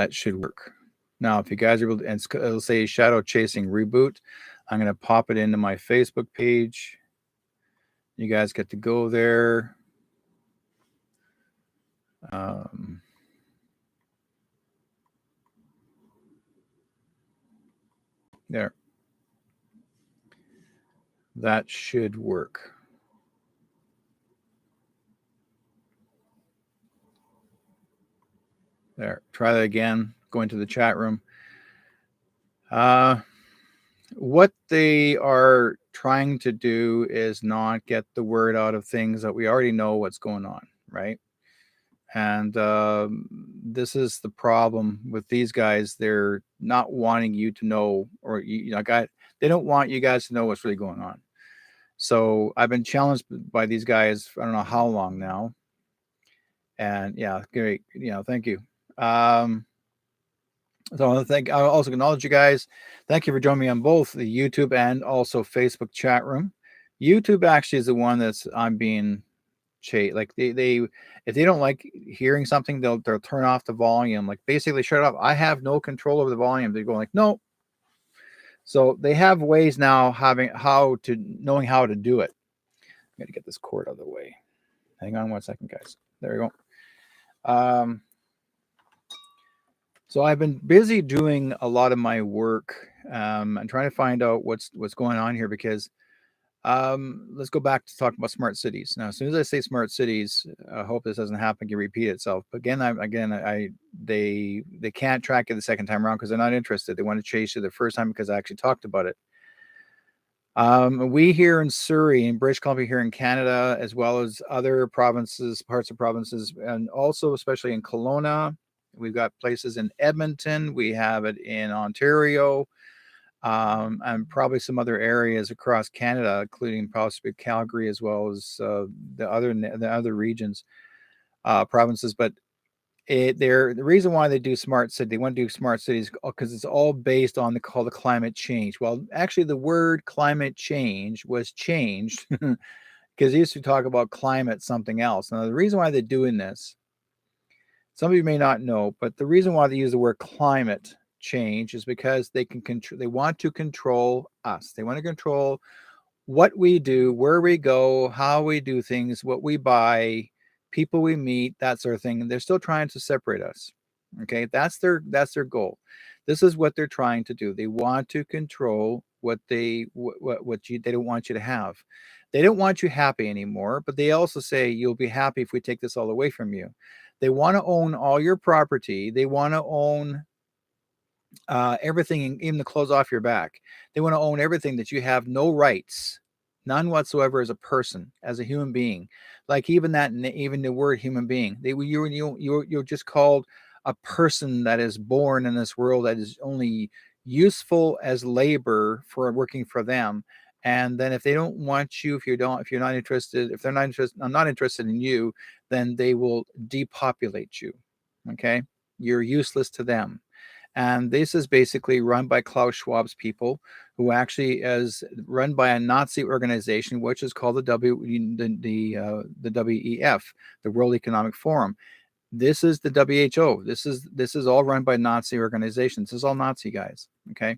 That should work. Now, if you guys are able to, and it'll say Shadow Chasing Reboot. I'm going to pop it into my Facebook page. You guys get to go there. There. That should work. There. Try that again. Go into the chat room. What they are trying to do is not get the word out of things that we already know what's going on, right? And this is the problem with these guys. They're not wanting you to know, or they don't want you guys to know what's really going on. So I've been challenged by these guys for I don't know how long now. And yeah, great. Thank you. So I also acknowledge you guys. Thank you for joining me on both the YouTube and also Facebook chat room. YouTube actually is the one that's I'm being chased. Like they if they don't like hearing something, they'll turn off the volume. Like basically shut it off. I have no control over the volume. They go like, no. So they have ways now knowing how to do it. I'm gonna get this cord out of the way. Hang on 1 second, guys. There we go. So I've been busy doing a lot of my work and trying to find out what's going on here because let's go back to talk about smart cities. Now, as soon as I say smart cities, I hope this doesn't happen to repeat itself. But they can't track it the second time around because they're not interested. They want to chase it the first time because I actually talked about it. We here in Surrey, in British Columbia, here in Canada, as well as other provinces, parts of provinces, and also especially in Kelowna. We've got places in Edmonton. We have it in Ontario, and probably some other areas across Canada, including possibly Calgary, as well as the other regions, provinces. But the reason why they want to do smart cities because it's all based on called the climate change. Well, actually, the word climate change was changed because they used to talk about climate something else. Now, the reason why they're doing this. Some of you may not know, but the reason why they use the word climate change is because they want to control us. They want to control what we do, where we go, how we do things, what we buy, people we meet, that sort of thing. And they're still trying to separate us. Okay, that's their goal. This is what they're trying to do. They want to control what they don't want you to have. They don't want you happy anymore, but they also say you'll be happy if we take this all away from you. They want to own all your property. They want to own everything, even the clothes off your back. They want to own everything that you have no rights, none whatsoever as a person, as a human being. Like even the word human being, you're just called a person that is born in this world that is only useful as labor for working for them. And then if they don't want you, if you're not interested, if they're not interested, I'm not interested in you, then they will depopulate you. Okay. You're useless to them. And this is basically run by Klaus Schwab's people, who actually is run by a Nazi organization, which is called the WEF, the World Economic Forum. This is the WHO. This is all run by Nazi organizations. This is all Nazi guys. Okay.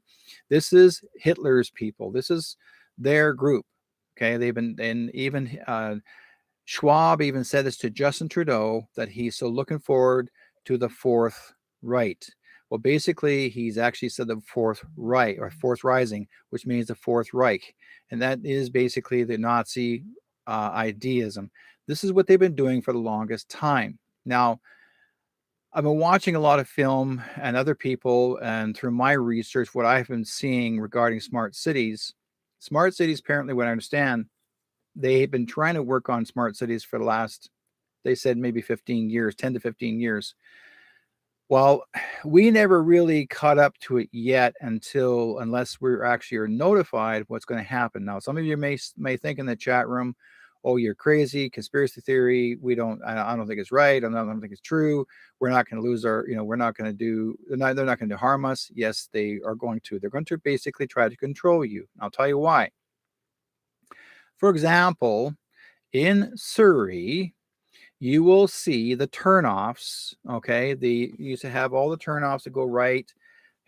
This is Hitler's people. This is their group. Okay. Even Schwab even said this to Justin Trudeau, that he's so looking forward to the Fourth Right. Well, basically, he's actually said the Fourth Reich or Fourth Rising, which means the Fourth Reich. And that is basically the Nazi idealism. This is what they've been doing for the longest time. Now, I've been watching a lot of film and other people, and through my research, what I've been seeing regarding smart cities, apparently, what I understand, they've been trying to work on smart cities for the last, they said maybe 15 years, 10 to 15 years. Well, we never really caught up to it yet unless we're actually notified what's going to happen. Now, some of you may think in the chat room, oh, you're crazy, conspiracy theory. I don't think it's right. I don't think it's true. We're not going to lose they're not going to harm us. Yes, they are going to. They're going to basically try to control you. I'll tell you why. For example, in Surrey, you will see the turnoffs. Okay, you used to have all the turnoffs to go right.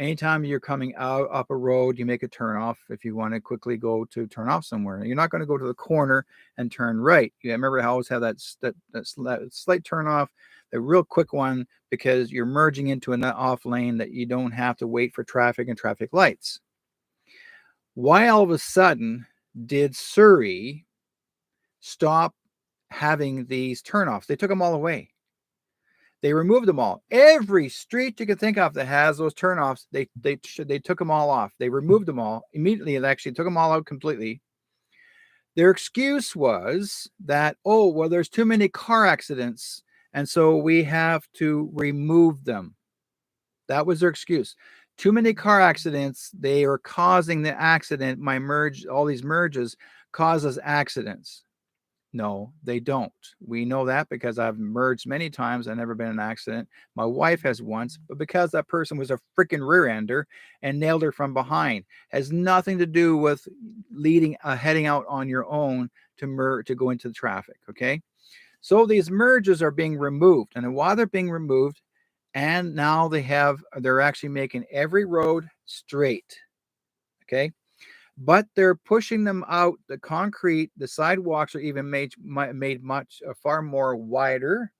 Anytime you're coming out up a road, you make a turnoff if you want to quickly go to turn off somewhere. You're not going to go to the corner and turn right. You remember how I always have that slight turnoff, the real quick one, because you're merging into an off lane that you don't have to wait for traffic and traffic lights. Why all of a sudden did Surrey stop having these turnoffs? They took them all away. They removed them all. Every street you can think of that has those turnoffs, they took them all off. They removed them all immediately. They actually took them all out completely. Their excuse was that, oh, well, there's too many car accidents, and so we have to remove them. That was their excuse. Too many car accidents. They are causing the accident. All these merges causes accidents. No, they don't. We know that because I've merged many times. I've never been in an accident. My wife has once, but because that person was a freaking rear-ender and nailed her from behind, has nothing to do with heading out on your own to go into the traffic. Okay, so these merges are being removed, and while they're being removed, and now they're actually making every road straight. Okay. But they're pushing them out. The concrete, the sidewalks are even made far more wider.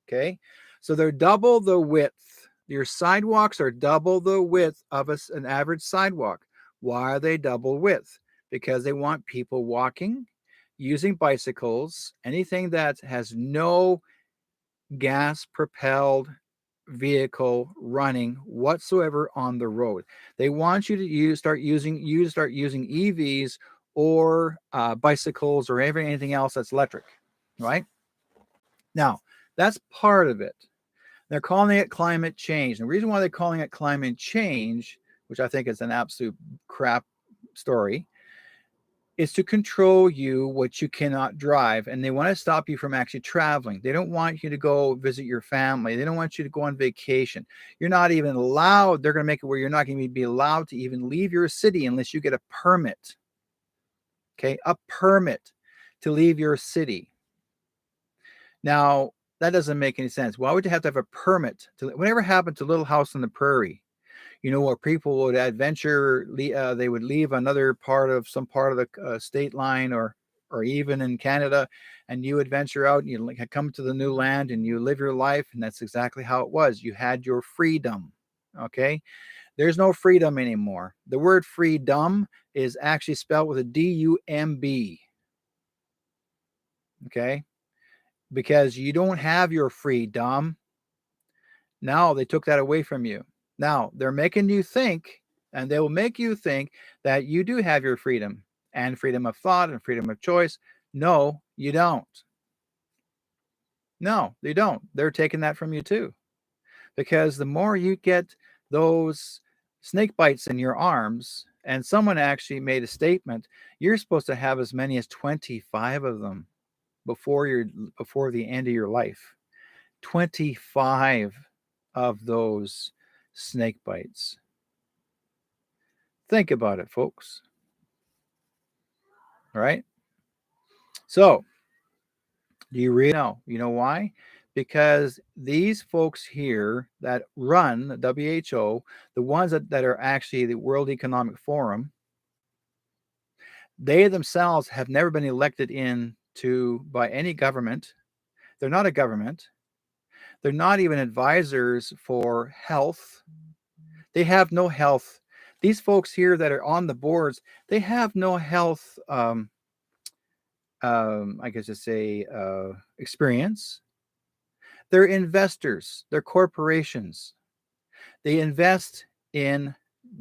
Okay, so they're double the width. Your sidewalks are double the width of an average sidewalk. Why are they double width? Because they want people walking, using bicycles, anything that has no gas propelled vehicle running whatsoever on the road. They want you to start using EVs or bicycles or anything else that's electric, right? Now, that's part of it. They're calling it climate change. And the reason why they're calling it climate change, which I think is an absolute crap story, is to control you what you cannot drive, and they want to stop you from actually traveling. They don't want you to go visit your family. They don't want you to go on vacation. You're not even allowed. They're going to make it where you're not going to be allowed to even leave your city unless you get a permit. Okay, a permit to leave your city. Now, that doesn't make any sense. Why would you have to have a permit? Whatever happened to Little House on the Prairie? Where people would adventure, they would leave some part of the state line, or even in Canada, and you would venture out and you come to the new land and you live your life. And that's exactly how it was. You had your freedom. Okay. There's no freedom anymore. The word freedom is actually spelled with a D-U-M-B. Okay. Because you don't have your freedom. Now they took that away from you. Now they're making you think, and they will make you think that you do have your freedom and freedom of thought and freedom of choice. No, you don't. No, they don't. They're taking that from you too. Because the more you get those snake bites in your arms, and someone actually made a statement, you're supposed to have as many as 25 of them before the end of your life. 25 of those snake bites. Think about it, folks. All right. So, do you really know? You know why? Because these folks here that run the WHO, the ones that are actually the World Economic Forum, they themselves have never been elected by any government. They're not a government. They're not even advisors for health. They have no health. These folks here that are on the boards, they have no health, I guess to say, experience. They're investors. They're corporations. They invest in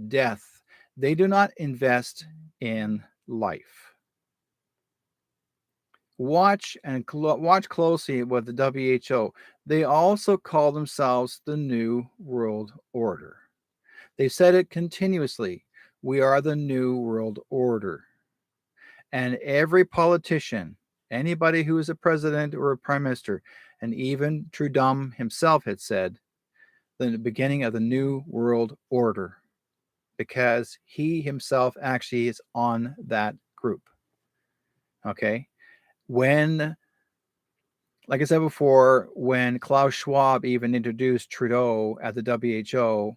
death. They do not invest in life. Watch closely with the WHO. They also call themselves the New World Order. They said it continuously. We are the New World Order. And every politician, anybody who is a president or a prime minister, and even Trudeau himself had said the beginning of the New World Order, because he himself actually is on that group. Okay. When like I said before, when Klaus Schwab even introduced Trudeau at the WHO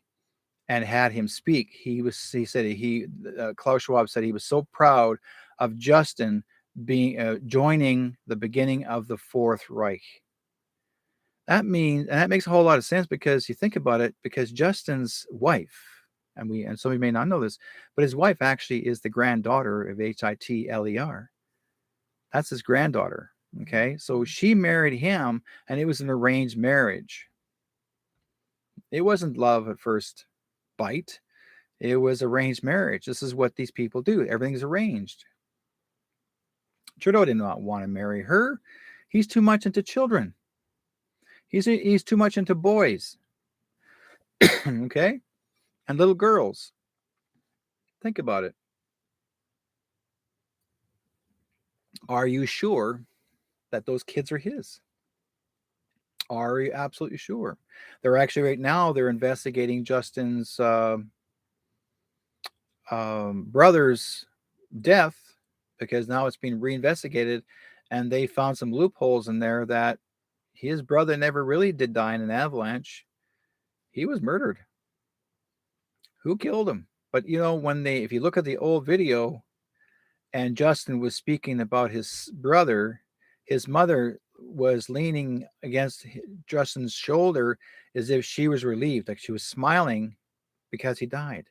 and had him speak, he said Klaus Schwab said he was so proud of Justin being joining the beginning of the Fourth Reich. That means, and that makes a whole lot of sense, because you think about it, because Justin's wife, and some of you may not know this, but his wife actually is the granddaughter of Hitler. That's his granddaughter. Okay, so she married him, and it was an arranged marriage. It wasn't love at first bite. It was arranged marriage. This is what these people do. Everything's arranged. Trudeau did not want to marry her. He's too much into children. He's too much into boys. Okay, and little girls. Think about it. Are you sure that those kids are his? Are you absolutely sure? They're actually right now, they're investigating Justin's brother's death, because now it's being reinvestigated, and they found some loopholes in there that his brother never really did die in an avalanche. He was murdered. Who killed him? But if you look at the old video, and Justin was speaking about his brother, his mother was leaning against Justin's shoulder as if she was relieved, like she was smiling because he died.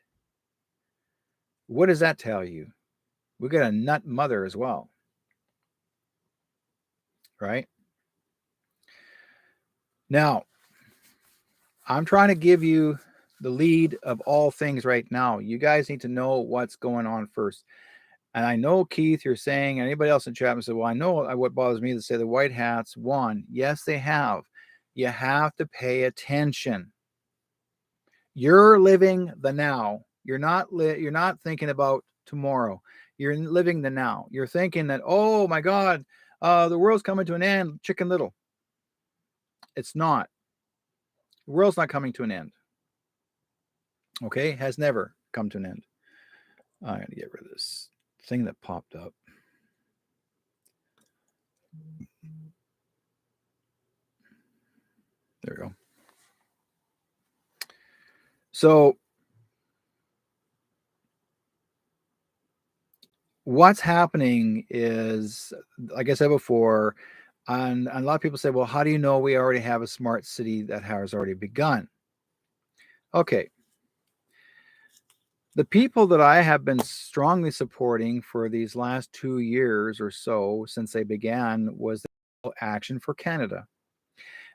What does that tell you? We got a nut mother as well, right? Now, I'm trying to give you the lead of all things right now. You guys need to know what's going on first. And I know, Keith, you're saying, anybody else in chat said, well, I know what bothers me to say the White Hats won. Yes, they have. You have to pay attention. You're living the now. You're not thinking about tomorrow. You're living the now. You're thinking that, oh my God, the world's coming to an end, Chicken Little. It's not. The world's not coming to an end. Okay? Has never come to an end. I'm going to get rid of this thing that popped up. There we go. So what's happening is, like I said before, and a lot of people say, well, how do you know we already have a smart city that has already begun? Okay. The people that I have been strongly supporting for these last 2 years or so since they began was the Action for Canada.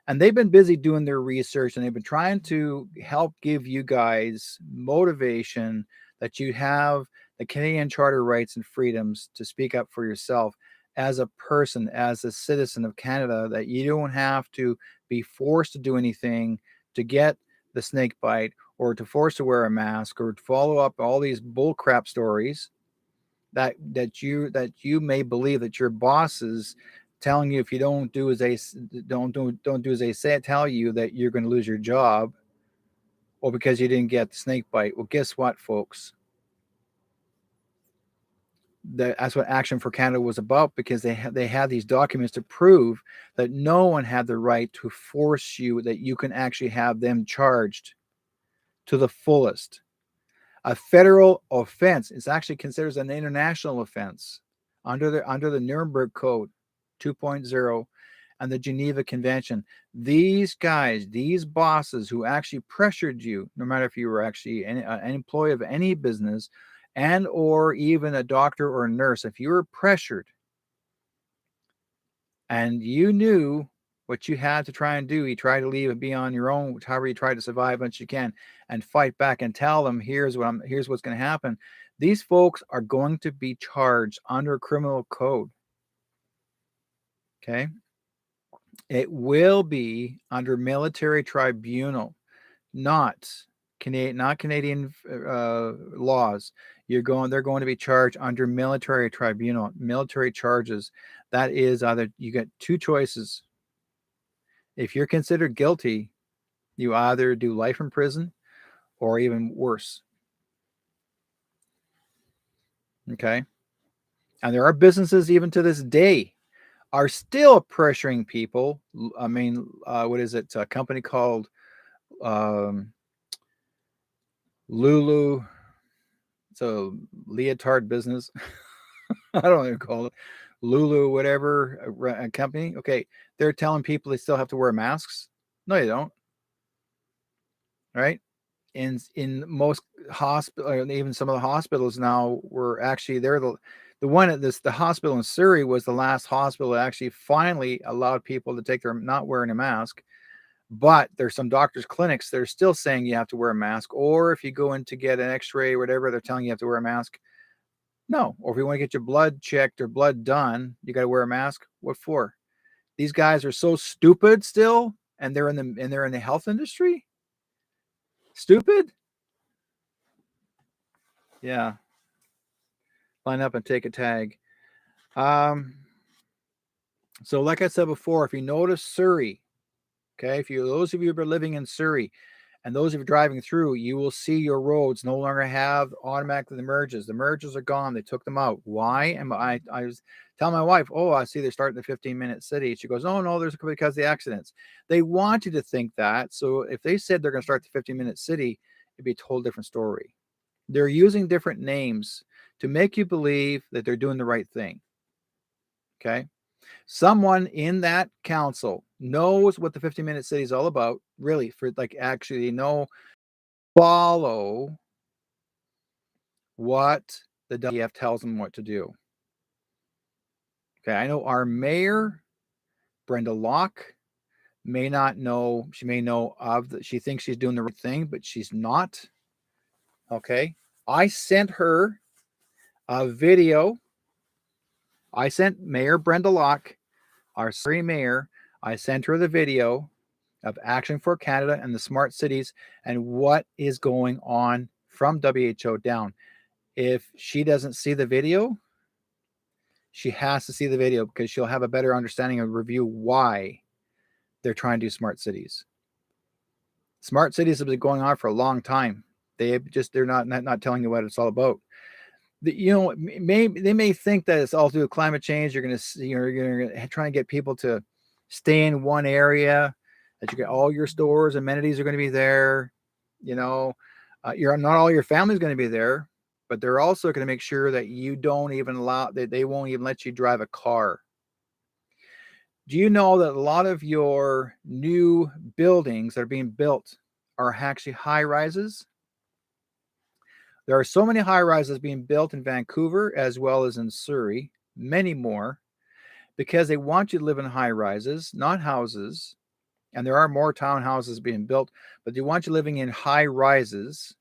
And they've been busy doing their research, and they've been trying to help give you guys motivation that you have the Canadian Charter rights and freedoms to speak up for yourself as a person, as a citizen of Canada, that you don't have to be forced to do anything to get the snake bite, or to force to wear a mask, or to follow up all these bullcrap stories that you may believe that your bosses telling you, if you don't do as they say, tell you that you're going to lose your job, or because you didn't get the snake bite. Well, guess what, folks? That's what Action for Canada was about, because they had these documents to prove that no one had the right to force you, that you can actually have them charged to the fullest. A federal offense is actually considered an international offense under the Nuremberg Code 2.0 and the Geneva Convention. These guys, these bosses who actually pressured you, no matter if you were actually an employee of any business, and or even a doctor or a nurse, if you were pressured and you knew what you had to try and do, you try to leave and be on your own, however you try to survive once you can, and fight back and tell them, here's what's going to happen. These folks are going to be charged under criminal code. Okay. It will be under military tribunal, not Canadian laws. They're going to be charged under military tribunal, military charges. That is, either you get two choices. If you're considered guilty, you either do life in prison or even worse. Okay. And there are businesses even to this day are still pressuring people. I mean, what is it? A company called um, Lulu. It's a leotard business. I don't even call it Lulu, whatever a company. Okay, they're telling people they still have to wear masks. No, you don't. Right? In most hospital, even some of the hospitals now were actually they're the one at the hospital in Surrey was the last hospital that actually finally allowed people to take their not wearing a mask. But there's some doctors' clinics that are still saying you have to wear a mask, or if you go in to get an X-ray or whatever, they're telling you have to wear a mask. No, or if you want to get your blood checked or blood done, you got to wear a mask. What for? These guys are so stupid still, and they're in the health industry. Stupid? Yeah. Line up and take a tag. Um, so like I said before, if you notice Surrey, okay, if you those of you who are living in Surrey and those of you driving through, you will see your roads no longer have automatically the merges. The merges are gone. They took them out. Why? And I was telling my wife, oh, I see they're starting the 15-minute city. She goes, oh no, there's because of the accidents. They want you to think that. So if they said they're going to start the 15-minute city, it'd be a total different story. They're using different names to make you believe that they're doing the right thing. Okay. Someone in that council knows what the 15-minute city is all about, really, for like actually follow what the WEF tells them what to do. Okay. I know our mayor, Brenda Locke, may not know, she may know of that. She thinks she's doing the right thing, but she's not. Okay. I sent her a video. I sent Mayor Brenda Locke, our Surrey mayor, I sent her the video of Action for Canada and the smart cities and what is going on from WHO down. If she doesn't see the video, she has to see the video because she'll have a better understanding and review why they're trying to do smart cities. Smart cities have been going on for a long time. They're not telling you what it's all about. They may think that it's all due to climate change. You're going to try and get people to stay in one area, that you get all your stores, amenities are going to be there. You're not all your family's going to be there, but they're also going to make sure that you don't even allow that they won't even let you drive a car. Do you know that a lot of your new buildings that are being built are actually high rises? There are so many high rises being built in Vancouver as well as in Surrey, many more, because they want you to live in high rises, not houses. And there are more townhouses being built, but they want you living in high rises.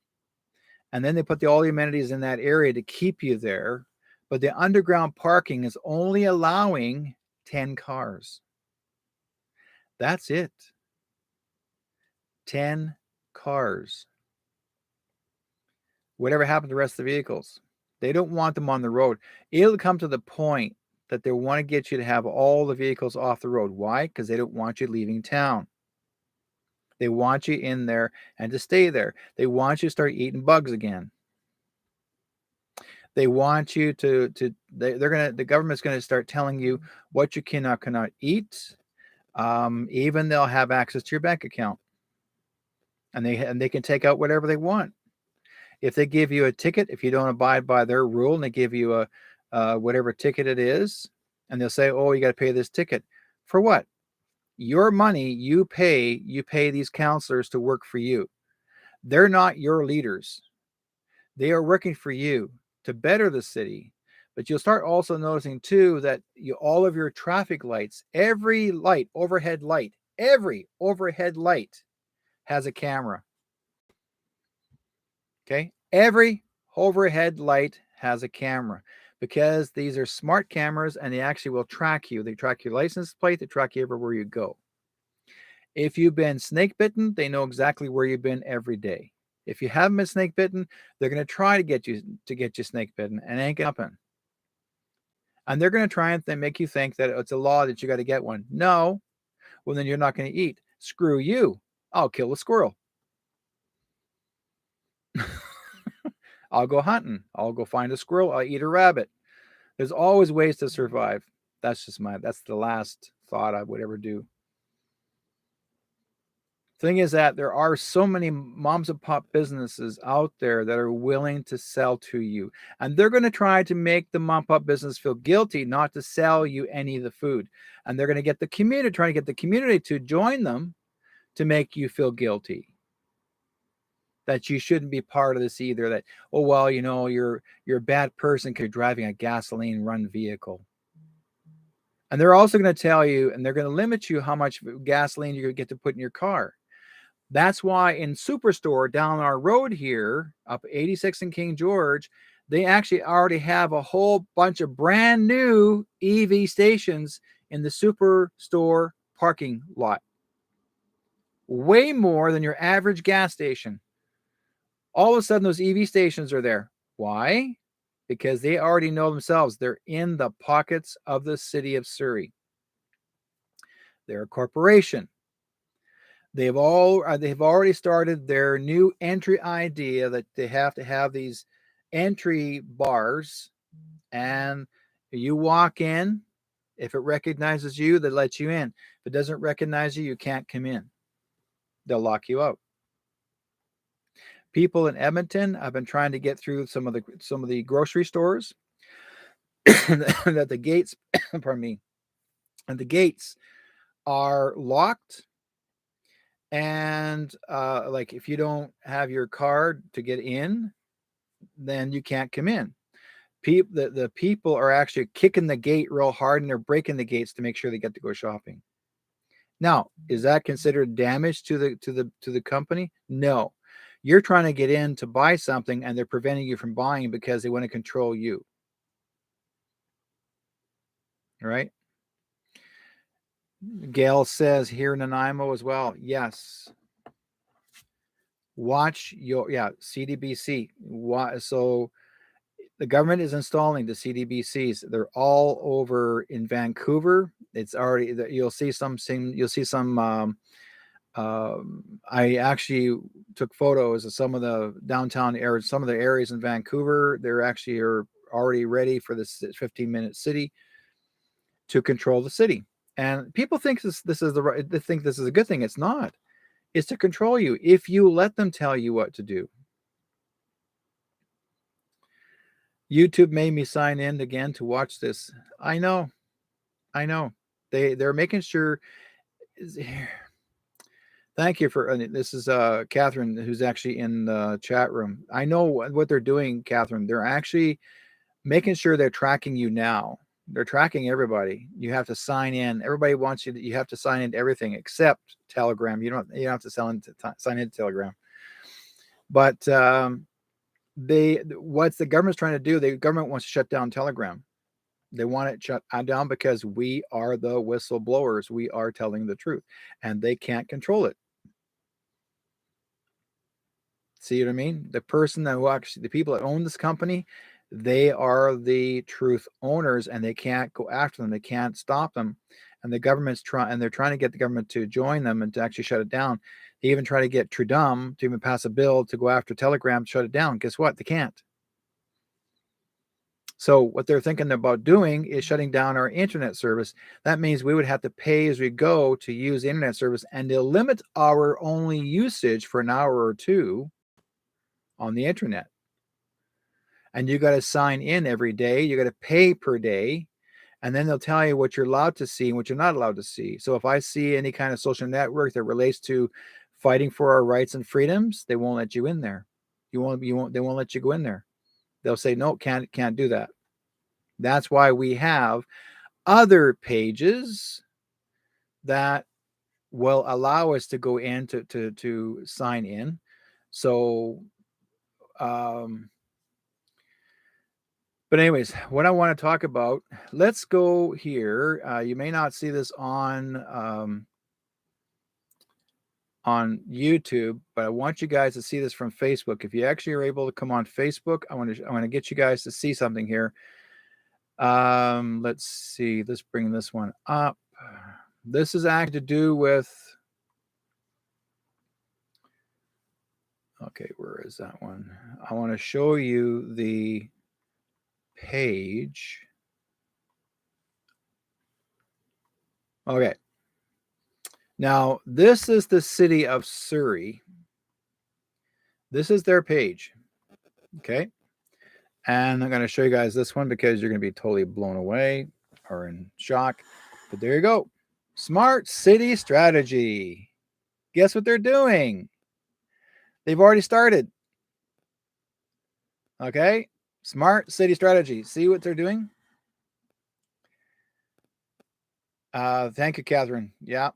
And then they put all the amenities in that area to keep you there. But the underground parking is only allowing 10 cars. That's it. 10 cars. Whatever happened to the rest of the vehicles? They don't want them on the road. It'll come to the point that they want to get you to have all the vehicles off the road. Why? Because they don't want you leaving town. They want you in there and to stay there. They want you to start eating bugs again. They want you the government's going to start telling you what you cannot eat. Even they'll have access to your bank account. And they can take out whatever they want. If they give you a ticket, if you don't abide by their rule, and they give you a whatever ticket it is, and they'll say, "Oh, you got to pay this ticket." For what? Your money you pay these counselors to work for you. They're not your leaders. They are working for you to better the city. But you'll start also noticing too that all of your traffic lights, every overhead light has a camera. Okay. Every overhead light has a camera because these are smart cameras and they actually will track you. They track your license plate. They track you everywhere you go. If you've been snake bitten, they know exactly where you've been every day. If you haven't been snake bitten, they're going to try to get you snake bitten and ain't going to happen. And they're going to try and make you think that it's a law that you got to get one. No. Well, then you're not going to eat. Screw you. I'll kill a squirrel. I'll go hunting. I'll go find a squirrel. I'll eat a rabbit. There's always ways to survive. That's the last thought I would ever do. Thing is that there are so many moms and pop businesses out there that are willing to sell to you, and they're going to try to make the mom and pop business feel guilty not to sell you any of the food, and they're going to get the community, trying to get the community to join them to make you feel guilty that you shouldn't be part of this either. That, oh well, you're a bad person because you're driving a gasoline run vehicle. And they're also going to tell you, and they're going to limit you how much gasoline you're going to get to put in your car. That's why in Superstore down our road here, up 86 in King George, they actually already have a whole bunch of brand new EV stations in the Superstore parking lot. Way more than your average gas station. All of a sudden, those EV stations are there. Why? Because they already know themselves. They're in the pockets of the city of Surrey. They're a corporation. They've already started their new entry idea that they have to have these entry bars, and you walk in. If it recognizes you, they let you in. If it doesn't recognize you, you can't come in. They'll lock you out. People in Edmonton have been trying to get through some of the grocery stores that the gates, pardon me, and the gates are locked. And like if you don't have your card to get in, then you can't come in. The people are actually kicking the gate real hard, and they're breaking the gates to make sure they get to go shopping. Now, is that considered damage to the company? No. You're trying to get in to buy something, and they're preventing you from buying because they want to control you. Right? Gail says here in Nanaimo as well. Yes. Watch your CDBC. So the government is installing the CDBCs. They're all over in Vancouver. It's already, you'll see some. I actually took photos of some of the downtown areas, some of the areas in Vancouver. They're actually are already ready for this 15-minute city to control the city. And people think this is they think this is a good thing. It's not. It's to control you if you let them tell you what to do. YouTube made me sign in again to watch this. I know. They're making sure. Thank you for this is Catherine, who's actually in the chat room. I know what they're doing, Catherine. They're actually making sure they're tracking you now. They're tracking everybody. You have to sign in. Everybody wants you. You have to sign into everything except Telegram. You don't have to sign into Telegram. But what's the government's trying to do? The government wants to shut down Telegram. They want it shut down because we are the whistleblowers. We are telling the truth, and they can't control it. See what I mean? The people that own this company, they are the truth owners, and they can't go after them. They can't stop them. And the government's they're trying to get the government to join them and to actually shut it down. They even try to get Trudeau to even pass a bill to go after Telegram, shut it down. Guess what? They can't. So what they're thinking about doing is shutting down our internet service. That means we would have to pay as we go to use the internet service, and they'll limit our only usage for an hour or two on the internet. And you got to sign in every day. You got to pay per day. And then they'll tell you what you're allowed to see and what you're not allowed to see. So if I see any kind of social network that relates to fighting for our rights and freedoms, they won't let you in there. They won't let you go in there. They'll say, no, can't do that. That's why we have other pages that will allow us to go in to sign in. So, but anyways, what I want to talk about, let's go here. You may not see this on YouTube, but I want you guys to see this from Facebook. If you actually are able to come on Facebook, I want to get you guys to see something here. Let's see. Let's bring this one up. This is actually to do with. Okay, where is that one? I want to show you the page. Okay. Now, this is the city of Surrey. This is their page. Okay. And I'm going to show you guys this one because you're going to be totally blown away or in shock. But there you go. Smart city strategy. Guess what they're doing? They've already started. Okay. Smart city strategy. See what they're doing? Thank you, Catherine. Yeah.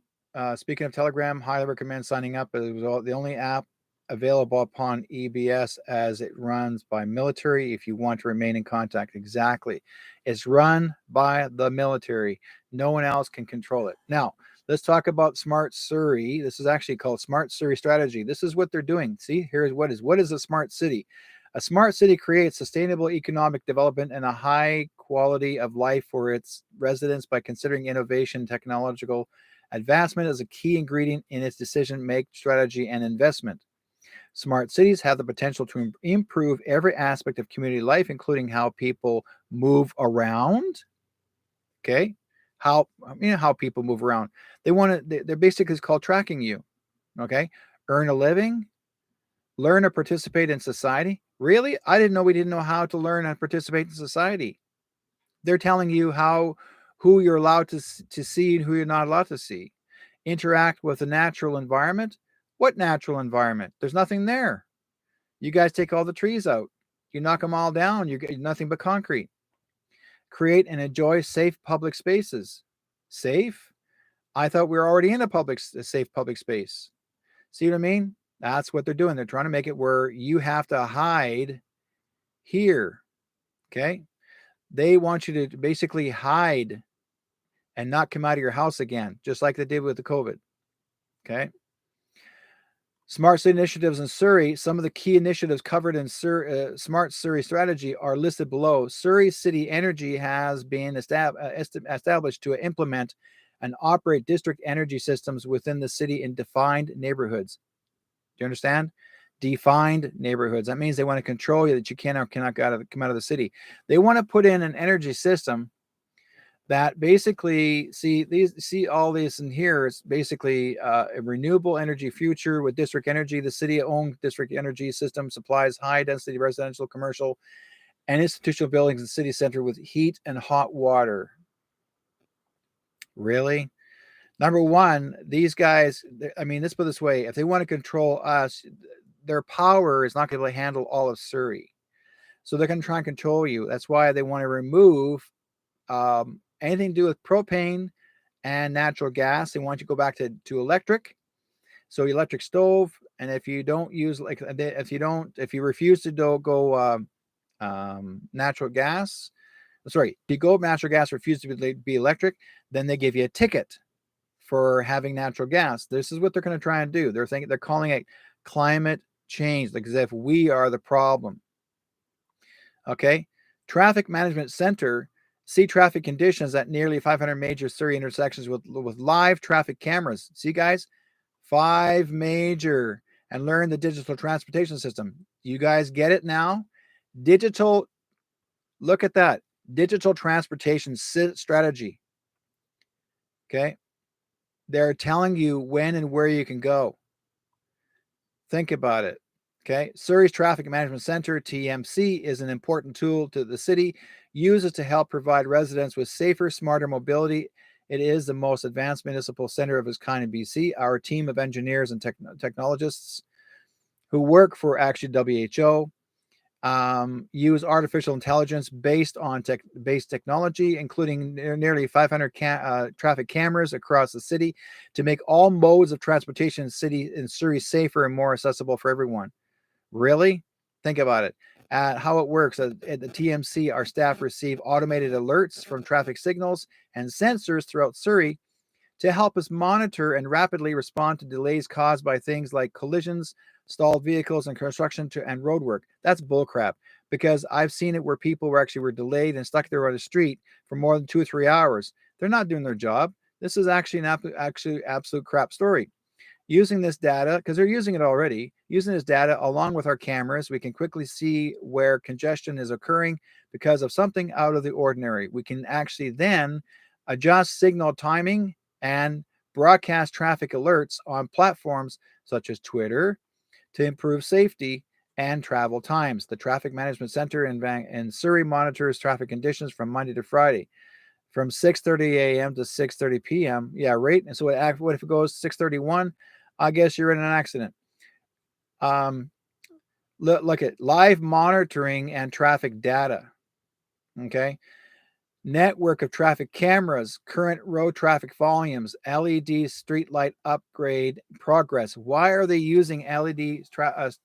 Speaking of Telegram, highly recommend signing up. It was the only app available upon EBS as it runs by military if you want to remain in contact. Exactly. It's run by the military. No one else can control it. Now, let's talk about Smart Surrey. This is actually called Smart Surrey Strategy. This is what they're doing. See, here's what is a smart city? A smart city creates sustainable economic development and a high quality of life for its residents by considering innovation, technological advancement as a key ingredient in its decision make strategy and investment. Smart cities have the potential to improve every aspect of community life, including how people move around. Okay, how people move around. They want to. They're basically called tracking you. Okay, earn a living, learn or participate in society. Really, I didn't know we didn't know how to learn and participate in society. They're telling you who you're allowed to see and who you're not allowed to see. Interact with the natural environment. What natural environment? There's nothing there. You guys take all the trees out. You knock them all down. You get nothing but concrete. Create and enjoy safe public spaces. Safe? I thought we were already in a safe public space. See what I mean? That's what they're doing. They're trying to make it where you have to hide here. Okay? They want you to basically hide and not come out of your house again, just like they did with the COVID. Okay? Smart city initiatives in Surrey. Some of the key initiatives covered in Smart Surrey strategy are listed below. Surrey City Energy has been established to implement and operate district energy systems within the city in defined neighborhoods. Do you understand? Defined neighborhoods. That means they want to control you that you cannot come out of the city. They want to put in an energy system that basically see all this in here is basically a renewable energy future with district energy. The city owned district energy system supplies high density residential, commercial, and institutional buildings in the city center with heat and hot water. Really? Number one, these guys, I mean, let's put it this way. If they want to control us, their power is not going to be able to handle all of Surrey. So they're going to try and control you. That's why they want to remove anything to do with propane and natural gas. They want you to go back to electric. So electric stove. And if you don't use if you refuse to go natural gas, if you go natural gas, refuse to be electric, then they give you a ticket for having natural gas. This is what they're going to try and do. They're calling it climate change, like as if we are the problem. Okay. Traffic Management Center. See traffic conditions at nearly 500 major Surrey intersections with live traffic cameras. See, guys, 5 major, and learn the digital transportation system. You guys get it now? Digital, look at that. Digital transportation strategy. Okay. They're telling you when and where you can go. Think about it. Okay. Surrey's Traffic Management Center, TMC, is an important tool to the city, uses to help provide residents with safer, smarter mobility. It is the most advanced municipal center of its kind in BC. Our team of engineers and technologists who work for actually WHO use artificial intelligence based on technology, including nearly 500 traffic cameras across the city to make all modes of transportation in Surrey safer and more accessible for everyone. Really? Think about it. How it works. At the TMC, our staff receive automated alerts from traffic signals and sensors throughout Surrey to help us monitor and rapidly respond to delays caused by things like collisions, stalled vehicles, and construction and road work. That's bullcrap, because I've seen it where people were delayed and stuck there on the street for more than 2 or 3 hours. They're not doing their job. This is actually an absolute crap story. Using this data, because they're using it already, using this data along with our cameras, we can quickly see where congestion is occurring because of something out of the ordinary. We can actually then adjust signal timing and broadcast traffic alerts on platforms such as Twitter to improve safety and travel times. The Traffic Management Center in Surrey monitors traffic conditions from Monday to Friday, from 6:30 a.m. to 6:30 p.m. Yeah, right. And so what if it goes 6:31? I guess you're in an accident. Look at live monitoring and traffic data. Okay. Network of traffic cameras, current road traffic volumes, LED streetlight upgrade progress. Why are they using LED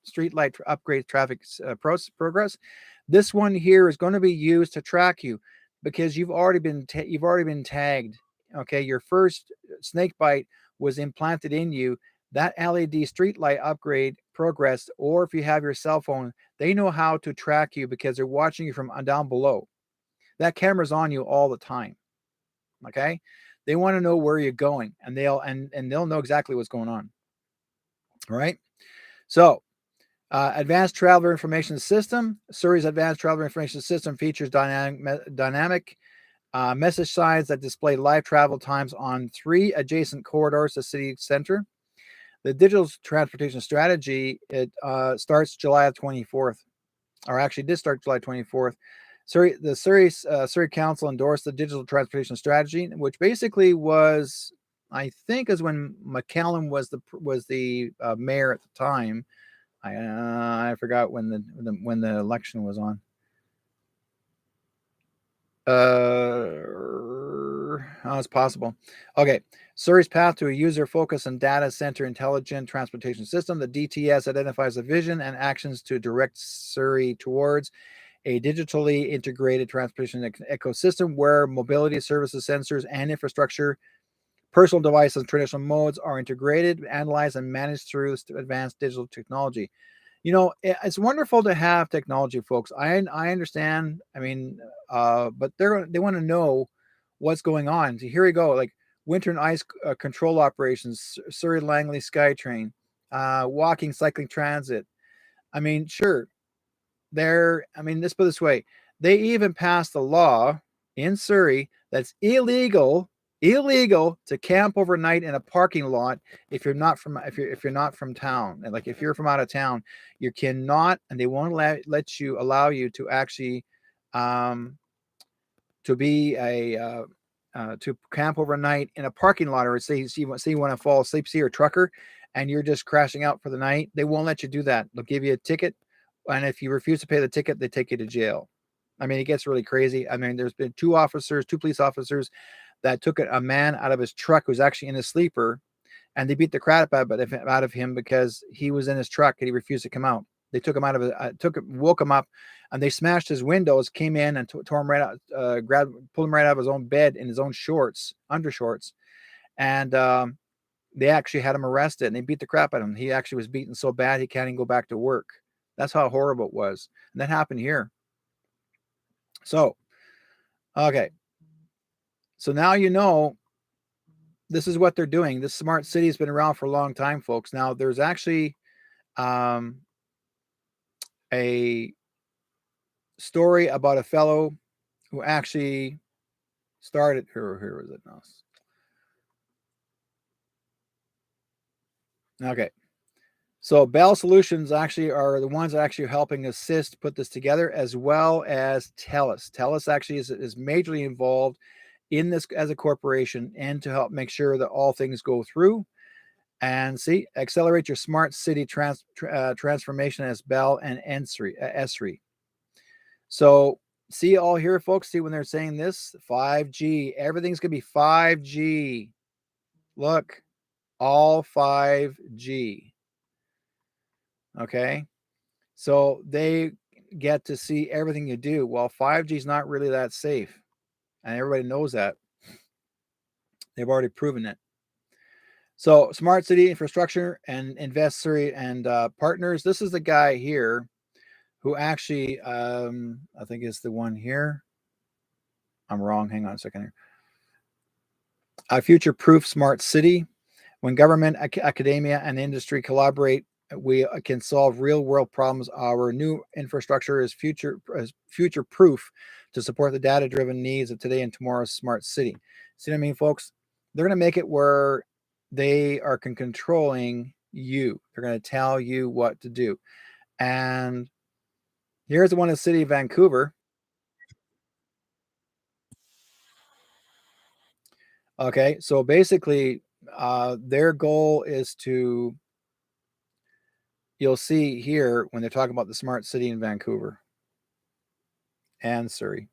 streetlight upgrade traffic progress? This one here is going to be used to track you because you've already been tagged. Okay, your first snake bite was implanted in you. That LED streetlight upgrade progress, or if you have your cell phone, they know how to track you because they're watching you from down below. That camera's on you all the time. Okay, they want to know where you're going, and they'll know exactly what's going on. All right. So advanced traveler information system. Surrey's advanced traveler information system features dynamic message signs that display live travel times on 3 adjacent corridors to city center. The digital transportation strategy, it starts July 24th, or actually did start July 24th. Surrey Council endorsed the digital transportation strategy, which basically was, I think, is when McCallum was the mayor at the time. I forgot when the election was on. It's possible. Okay. Surrey's path to a user-focused and data-center intelligent transportation system. The DTS identifies a vision and actions to direct Surrey towards a digitally integrated transportation ecosystem where mobility services, sensors, and infrastructure, personal devices, and traditional modes are integrated, analyzed, and managed through advanced digital technology. You know, it's wonderful to have technology, folks. I understand. I mean, but they want to know what's going on. So here we go. Like winter and ice control operations, Surrey Langley SkyTrain, walking, cycling, transit. I mean, sure. Let's put it this way. They even passed a law in Surrey that's illegal to camp overnight in a parking lot if you're not from town. And like if you're from out of town, you cannot, and they won't allow you to actually to be to camp overnight in a parking lot, or say you want to fall asleep, see your trucker, and you're just crashing out for the night. They won't let you do that. They'll give you a ticket, and if you refuse to pay the ticket, they take you to jail. I mean, it gets really crazy. I mean, there's been two police officers that took a man out of his truck who's actually in his sleeper, and they beat the crap out of him because he was in his truck and he refused to come out. They took him out of woke him up, and they smashed his windows, came in and tore him right out, pulled him right out of his own bed in his own undershorts, and they actually had him arrested, and they beat the crap out of him. He actually was beaten so bad he can't even go back to work. That's how horrible it was, and that happened here. So, okay, so now you know this is what they're doing. This smart city has been around for a long time, folks. Now there's actually a story about a fellow who actually started. Here is it now? Okay. So Bell Solutions actually are the ones that actually helping assist put this together, as well as TELUS. TELUS actually is majorly involved in this as a corporation and to help make sure that all things go through. And see, accelerate your smart city transformation as Bell and Esri. So see all here, folks. See when they're saying this 5G, everything's gonna be 5G. Look, all 5G. Okay, so they get to see everything you do. Well, 5G is not really that safe, and everybody knows that. They've already proven it. So, smart city infrastructure and Invest Surrey and partners. This is the guy here who actually, I think is the one here. I'm wrong. Hang on a second here. A future-proof smart city. When government, academia, and industry collaborate, we can solve real-world problems. Our new infrastructure is future-proof to support the data-driven needs of today and tomorrow's smart city. See what I mean, folks? they're going to make it where they are controlling you. They're going to tell you what to do. And here's the one in the city of Vancouver. Okay, so basically, their goal is to, you'll see here when they're talking about the smart city in Vancouver and Surrey.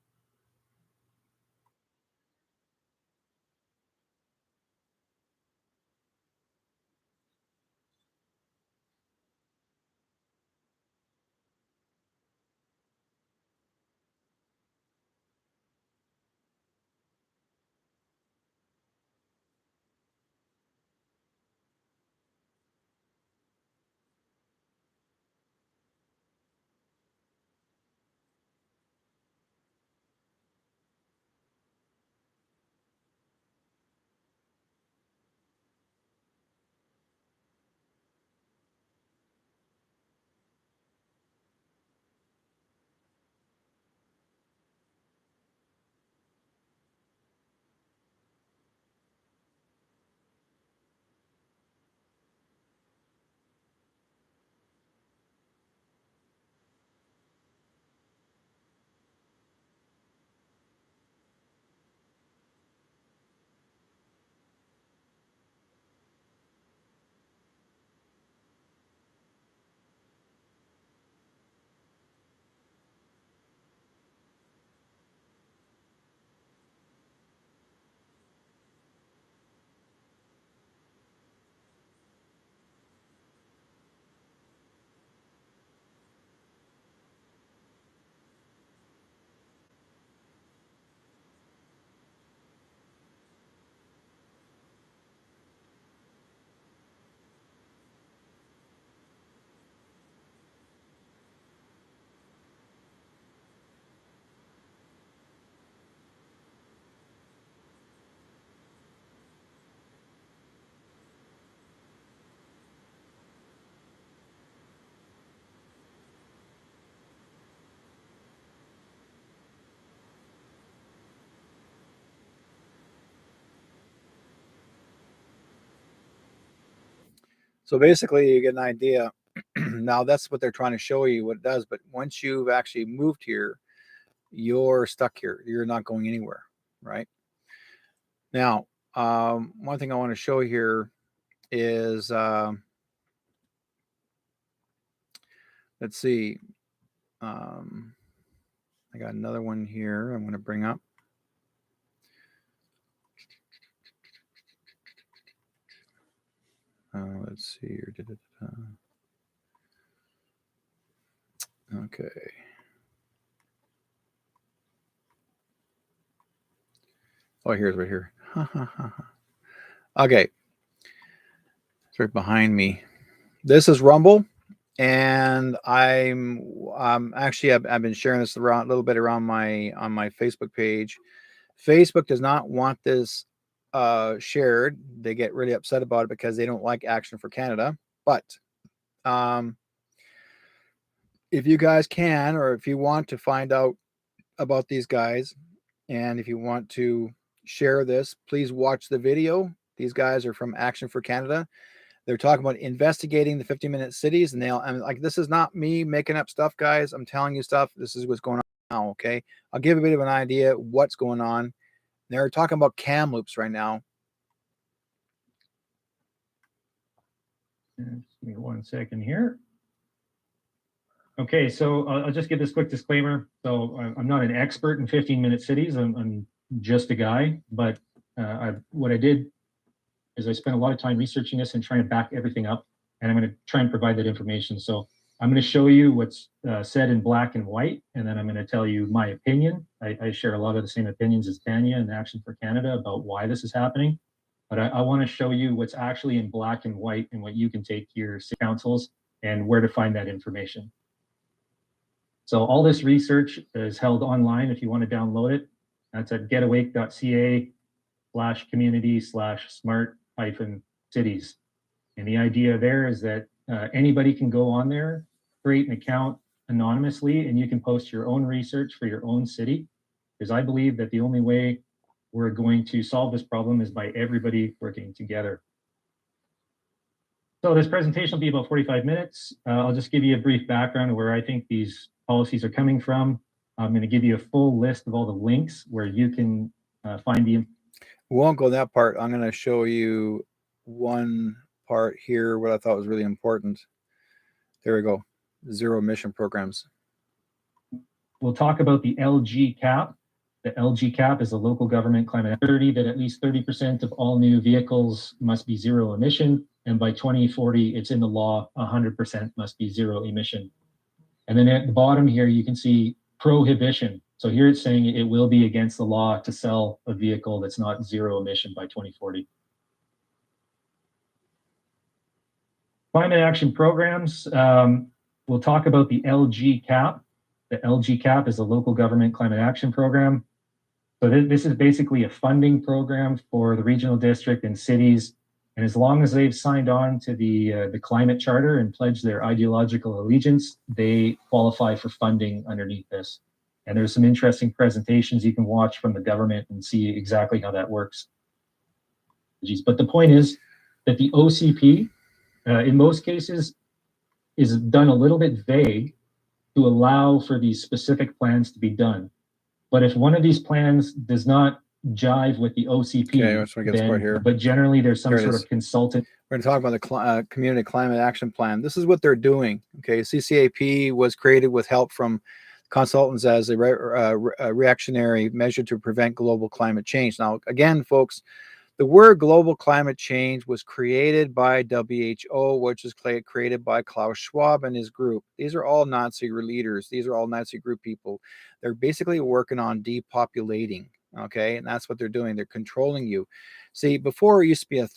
So basically, you get an idea. Now, that's what they're trying to show you what it does. But once you've actually moved here, you're stuck here. You're not going anywhere, right? Now, one thing I want to show here is, let's see. I got another one here I'm going to bring up. Let's see here. Okay. Oh, here's right here. Okay. It's right behind me. This is Rumble, and I'm actually I've been sharing this around a little bit around on my Facebook page. Facebook does not want this shared. They get really upset about it because they don't like Action for Canada. But if you guys can, or if you want to find out about these guys, and if you want to share this, please watch the video. These guys are from Action for Canada. They're talking about investigating the 50-minute cities, and like, this is not me making up stuff, guys. I'm telling you stuff. This is what's going on now. Okay, I'll give a bit of an idea what's going on. They're talking about cam loops right now. Just give me 1 second here. Okay, so I'll just give this quick disclaimer. So I'm not an expert in 15-minute cities. I'm just a guy, but what I did is I spent a lot of time researching this and trying to back everything up, and I'm going to try and provide that information. So I'm going to show you what's said in black and white, and then I'm going to tell you my opinion. I share a lot of the same opinions as Tanya and Action for Canada about why this is happening, but I want to show you what's actually in black and white and what you can take to your councils and where to find that information. So all this research is held online if you want to download it. That's at getawake.ca/community/smart-cities. And the idea there is that anybody can go on there, create an account anonymously, and you can post your own research for your own city. Because I believe that the only way we're going to solve this problem is by everybody working together. So this presentation will be about 45 minutes. I'll just give you a brief background of where I think these policies are coming from. I'm going to give you a full list of all the links where you can find the. We won't go that part. I'm going to show you one part here, what I thought was really important. There we go. Zero emission programs. We'll talk about the LG cap. The LG cap is a local government climate 30 that at least 30% of all new vehicles must be zero emission. And by 2040, it's in the law, 100% must be zero emission. And then at the bottom here, you can see prohibition. So here it's saying it will be against the law to sell a vehicle that's not zero emission by 2040. Climate action programs. We'll talk about the LG cap. The LG cap is a local government climate action program. So this is basically a funding program for the regional district and cities. And as long as they've signed on to the climate charter and pledged their ideological allegiance, they qualify for funding underneath this. And there's some interesting presentations you can watch from the government and see exactly how that works. But the point is that the OCP, in most cases, is done a little bit vague to allow for these specific plans to be done. But if one of these plans does not jive with the OCP, okay, let's get this part here. But generally there's some sort of consultant. We're going to talk about the Community Climate Action Plan. This is what they're doing. Okay, CCAP was created with help from consultants as a reactionary measure to prevent global climate change. Now, again, folks, the word global climate change was created by WHO, which is created by Klaus Schwab and his group. These are all Nazi leaders. These are all Nazi group people. They're basically working on depopulating. Okay, and that's what they're doing. They're controlling you. See, before it used to be a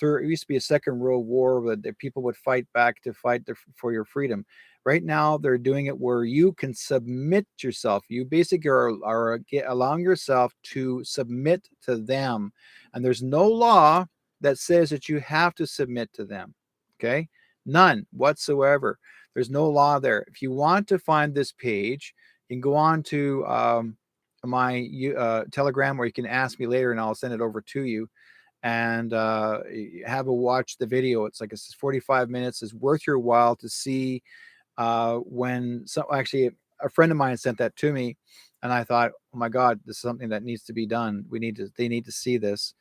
Second World War where the people would fight back to fight for your freedom. Right now, they're doing it where you can submit yourself. You basically are allowing yourself to submit to them. And there's no law that says that you have to submit to them. Okay, none whatsoever. There's no law there. If you want to find this page, you can go on to my Telegram, where you can ask me later and I'll send it over to you, and have a watch the video. It's like 45 minutes. It's worth your while to see actually a friend of mine sent that to me, and I thought, oh my God, this is something that needs to be done. They need to see this.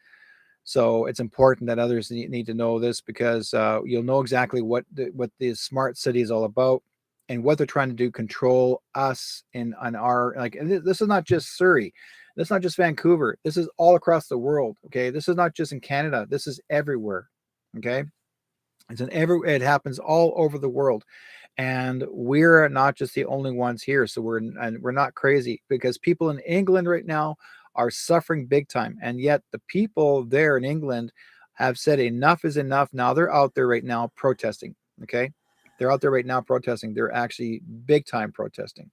So it's important that others need to know this, because you'll know exactly what the smart city is all about and what they're trying to do, control us in our, like, and this is not just Surrey. This is not just Vancouver. This is all across the world. Okay. This is not just in Canada. This is everywhere. Okay. It happens all over the world. And we're not just the only ones here. So we're not crazy, because people in England right now are suffering big time. And yet the people there in England have said enough is enough. Now they're out there right now protesting. Okay. They're out there right now protesting. They're actually big time protesting.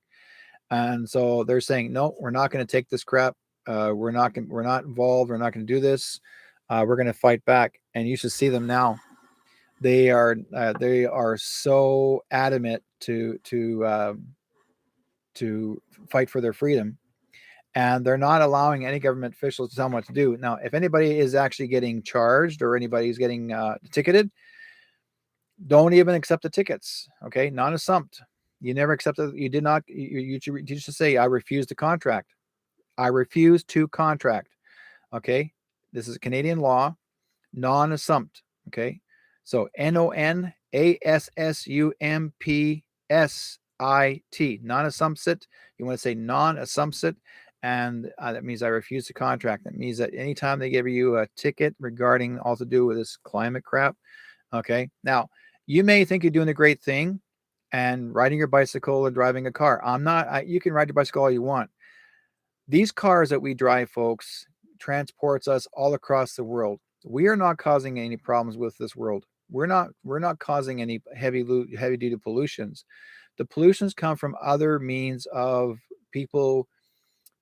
And so they're saying, no, we're not going to take this crap. We're not involved. We're not going to do this. We're going to fight back. And you should see them now. They are so adamant to fight for their freedom, and they're not allowing any government officials to tell them what to do. Now, if anybody is actually getting charged or anybody's getting ticketed, don't even accept the tickets. Okay, non-assumped. You never accepted. You did not. You should say, I refuse to contract. I refuse to contract. Okay, this is Canadian law, non-assumped. Okay, so NONASSUMPSIT, non-assumpsit. You want to say non-assumpsit, and that means I refuse to contract. That means that anytime they give you a ticket regarding all to do with this climate crap, okay. Now, you may think you're doing a great thing and riding your bicycle and driving a car. I'm not. You can ride your bicycle all you want. These cars that we drive, folks, transports us all across the world. We are not causing any problems with this world. We're not causing any heavy duty pollutions. The pollutions come from other means of people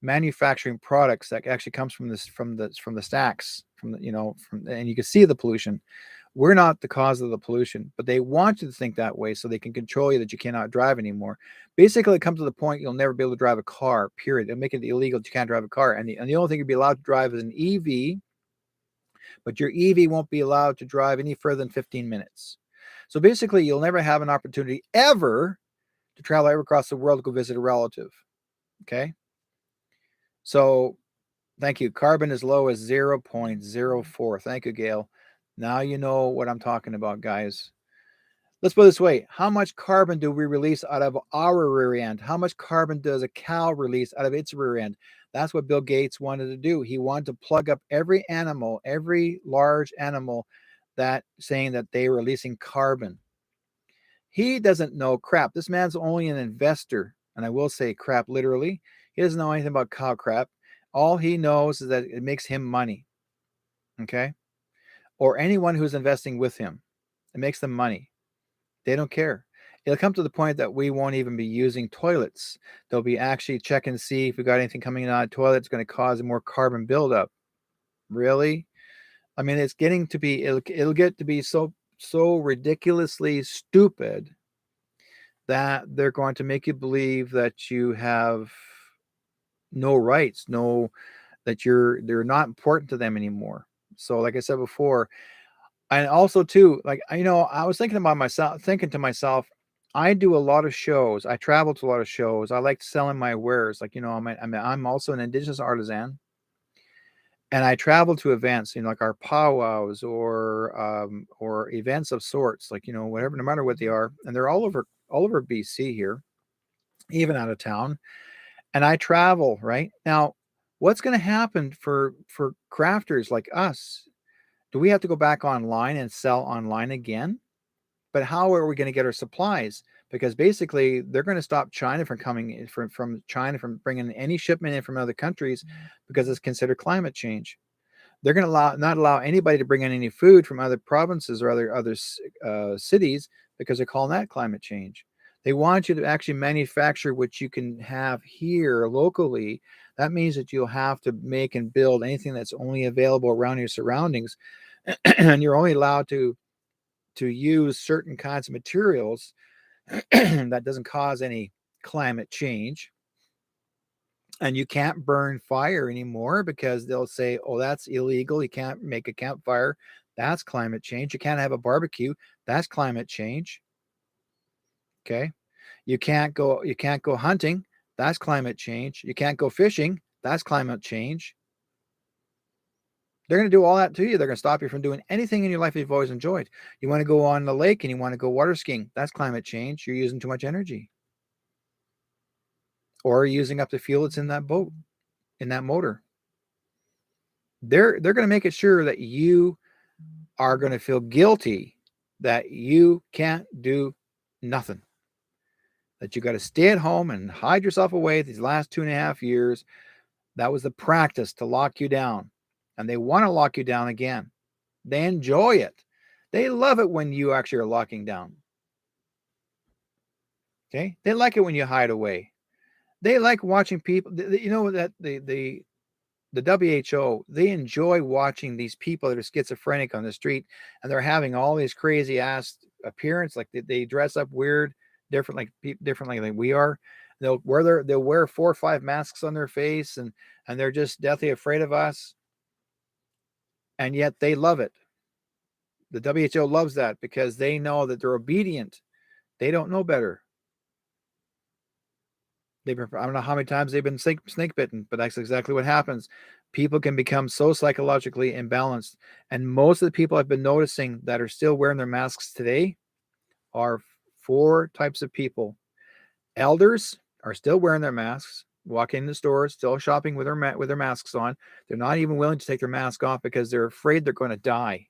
manufacturing products that actually comes from the stacks, and you can see the pollution. We're not the cause of the pollution, but they want you to think that way so they can control you that you cannot drive anymore. Basically, it comes to the point you'll never be able to drive a car, period. They'll make it illegal that you can't drive a car. And the only thing you'll be allowed to drive is an EV, but your EV won't be allowed to drive any further than 15 minutes. So basically, you'll never have an opportunity ever to travel ever across the world to go visit a relative. Okay? So thank you. Carbon as low as 0.04. Thank you, Gail. Now you know what I'm talking about, guys. Let's put it this way. How much carbon do we release out of our rear end? How much carbon does a cow release out of its rear end? That's what Bill Gates wanted to do. He wanted to plug up every animal, every large animal, that saying that they were releasing carbon. He doesn't know crap. This man's only an investor. And I will say crap literally. He doesn't know anything about cow crap. All he knows is that it makes him money. Okay? Or anyone who's investing with him. It makes them money. They don't care. It'll come to the point that we won't even be using toilets. They'll be actually checking to see if we got anything coming out of the toilet that's going to cause more carbon buildup. Really? I mean, it's getting to be, it'll get to be so ridiculously stupid that they're going to make you believe that you have no rights, that they're not important to them anymore. So like I said before, and also too, like, I was thinking to myself, I do a lot of shows. I travel to a lot of shows. I like selling my wares. Like, I'm also an indigenous artisan, and I travel to events, like our powwows or events of sorts, like, whatever, no matter what they are, and they're all over BC here, even out of town. And I travel right now. What's going to happen for crafters like us? Do we have to go back online and sell online again? But how are we going to get our supplies? Because basically, they're going to stop China from coming in, from China from bringing any shipment in from other countries, because it's considered climate change. They're going to not allow anybody to bring in any food from other provinces or other cities, because they're calling that climate change. They want you to actually manufacture what you can have here locally. That means that you'll have to make and build anything that's only available around your surroundings, and you're only allowed to use certain kinds of materials that doesn't cause any climate change. And you can't burn fire anymore, because they'll say, oh, that's illegal. You can't make a campfire. That's climate change. You can't have a barbecue. That's climate change. Okay. You can't go hunting. That's climate change. You can't go fishing. That's climate change. They're going to do all that to you. They're going to stop you from doing anything in your life that you've always enjoyed. You want to go on the lake and you want to go water skiing. That's climate change. You're using too much energy. Or using up the fuel that's in that boat, in that motor. They're going to make it sure that you are going to feel guilty that you can't do nothing. That you got to stay at home and hide yourself away these last 2.5 years. That was the practice to lock you down. And they want to lock you down again. They enjoy it. They love it when you actually are locking down. Okay? They like it when you hide away. They like watching people, that the WHO, they enjoy watching these people that are schizophrenic on the street, and they're having all these crazy ass appearance, like they dress up weird, differently like we are. They'll wear 4 or 5 masks on their face, and they're just deathly afraid of us. And yet they love it. The WHO loves that because they know that they're obedient. They don't know better. I don't know how many times they've been snake bitten, but that's exactly what happens. People can become so psychologically imbalanced. And most of the people I've been noticing that are still wearing their masks today are 4 types of people. Elders are still wearing their masks, walking in the stores, still shopping with their masks on. They're not even willing to take their mask off because they're afraid they're going to die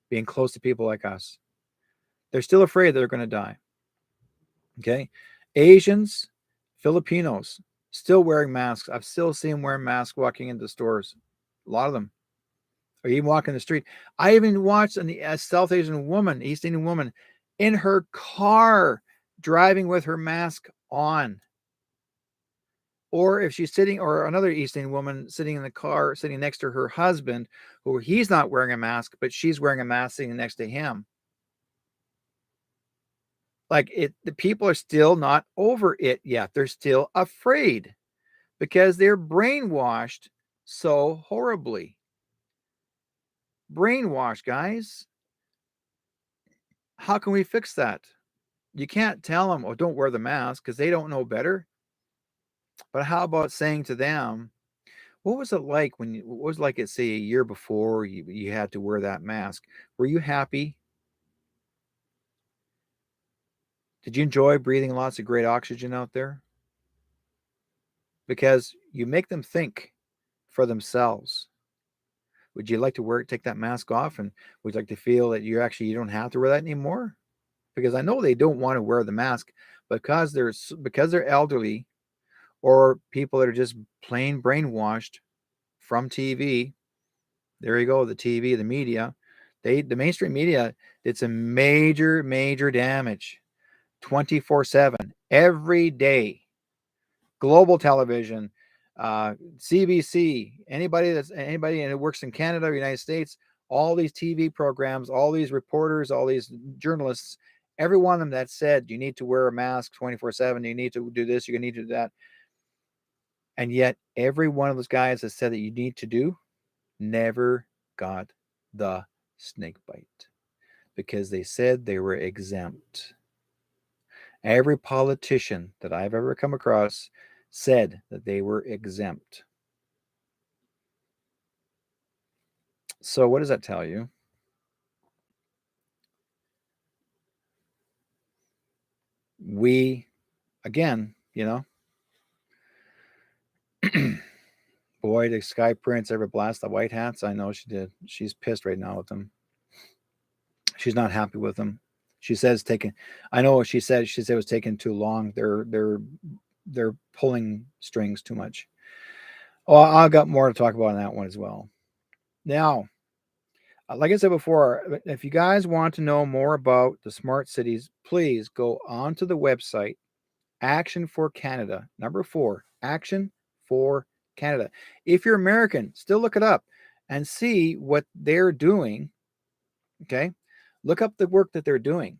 being close to people like us. They're still afraid they're going to die. Okay. Asians, Filipinos, still wearing masks. I've still seen them wearing masks walking into stores. A lot of them. Or even walking the street. I even watched a South Asian woman, East Indian woman, in her car driving with her mask on. Or if she's sitting, or another East Indian woman sitting in the car, sitting next to her husband, who he's not wearing a mask, but she's wearing a mask sitting next to him. Like the people are still not over it yet. They're still afraid because they're brainwashed so horribly. Brainwashed, guys. How can we fix that? You can't tell them, oh, don't wear the mask, because they don't know better. But how about saying to them, what was it like what was it like it, say, a year before you had to wear that mask? Were you happy? Did you enjoy breathing lots of great oxygen out there? Because you make them think for themselves. Would you like to take that mask off, and would you like to feel that you don't have to wear that anymore? Because I know they don't want to wear the mask because they're elderly, or people that are just plain brainwashed from TV. There you go, the TV, the media. The mainstream media did some major damage 24/7 every day. Global television, CBC, anybody and it works in Canada or United States, all these TV programs, all these reporters, all these journalists, every one of them that said you need to wear a mask 24/7, you need to do this, you need to do that. And yet every one of those guys that said that you need to do never got the snake bite because they said they were exempt. Every politician that I've ever come across said that they were exempt. So what does that tell you? We, again, boy, did Sky Prince ever blast the white hats? I know she did. She's pissed right now with them. She's not happy with them. She says I know what she said. She said it was taking too long. They're pulling strings too much. Oh, I got more to talk about on that one as well. Now, like I said before, if you guys want to know more about the smart cities, please go onto the website Action for Canada. Number 4, Action for Canada. If you're American, still look it up and see what they're doing. Okay, look up the work that they're doing.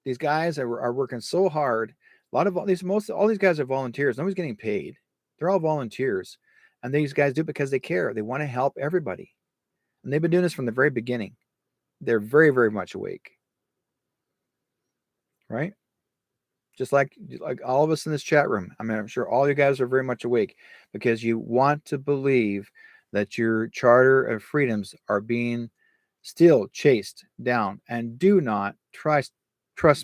These guys are working so hard. All these guys are volunteers. Nobody's getting paid. They're all volunteers, and these guys do it because they care. They want to help everybody, and they've been doing this from the very beginning. They're very, very much awake, right? Just like all of us in this chat room. I mean, I'm sure all you guys are very much awake because you want to believe that your charter of freedoms are being still chased down. And do not trust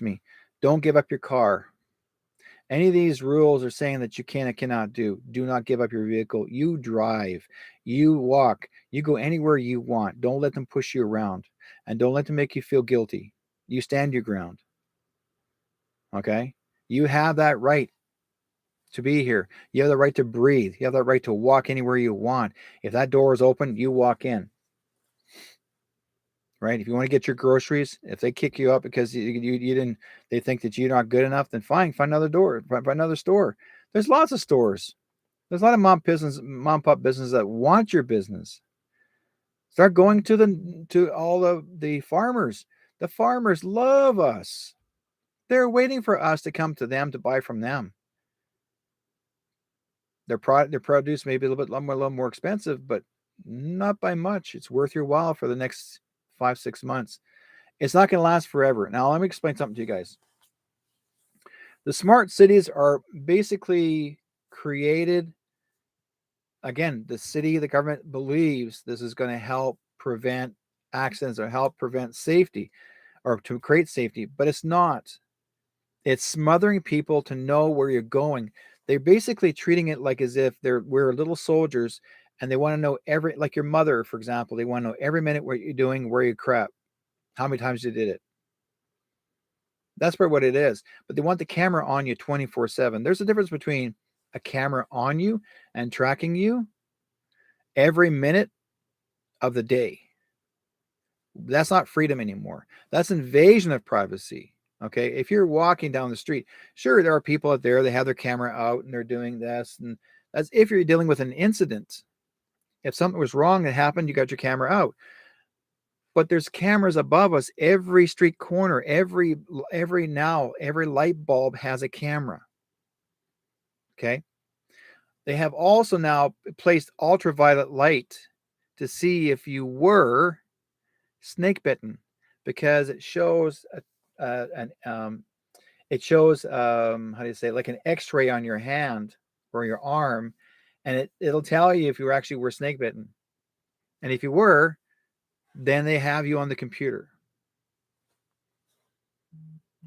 me, don't give up your car. Any of these rules are saying that you can and cannot do. Do not give up your vehicle. You drive, you walk, you go anywhere you want. Don't let them push you around, and don't let them make you feel guilty. You stand your ground. Okay? You have that right to be here. You have the right to breathe. You have that right to walk anywhere you want. If that door is open, you walk in. Right? If you want to get your groceries, if they kick you out because you didn't, they think that you're not good enough, then fine, find another door, find another store. There's lots of stores. There's a lot of mom pop business that want your business. Start going to all of the farmers. The farmers love us. They're waiting for us to come to them to buy from them. Their produce may be a little more expensive, but not by much. It's worth your while for the next 5-6 months. It's not going to last forever. Now, let me explain something to you guys. The smart cities are basically created. Again, the government believes this is going to help prevent accidents or help prevent safety or to create safety, but it's not. It's smothering people to know where you're going. They're basically treating it like as if we're little soldiers, and they want to know like your mother, for example, they want to know every minute what you're doing, where you crap, how many times you did it. That's what it is. But they want the camera on you 24/7. There's a difference between a camera on you and tracking you every minute of the day. That's not freedom anymore. That's invasion of privacy. Okay, if you're walking down the street, sure, there are people out there, they have their camera out and they're doing this and That's if you're dealing with an incident. If something was wrong that happened, you got your camera out. But there's cameras above us, every street corner, every light bulb has a camera. Okay. They have also now placed ultraviolet light to see if you were snake bitten, because it shows how do you say, like an X-ray on your hand or your arm, and it'll tell you if you actually were snake bitten, and if you were, then they have you on the computer.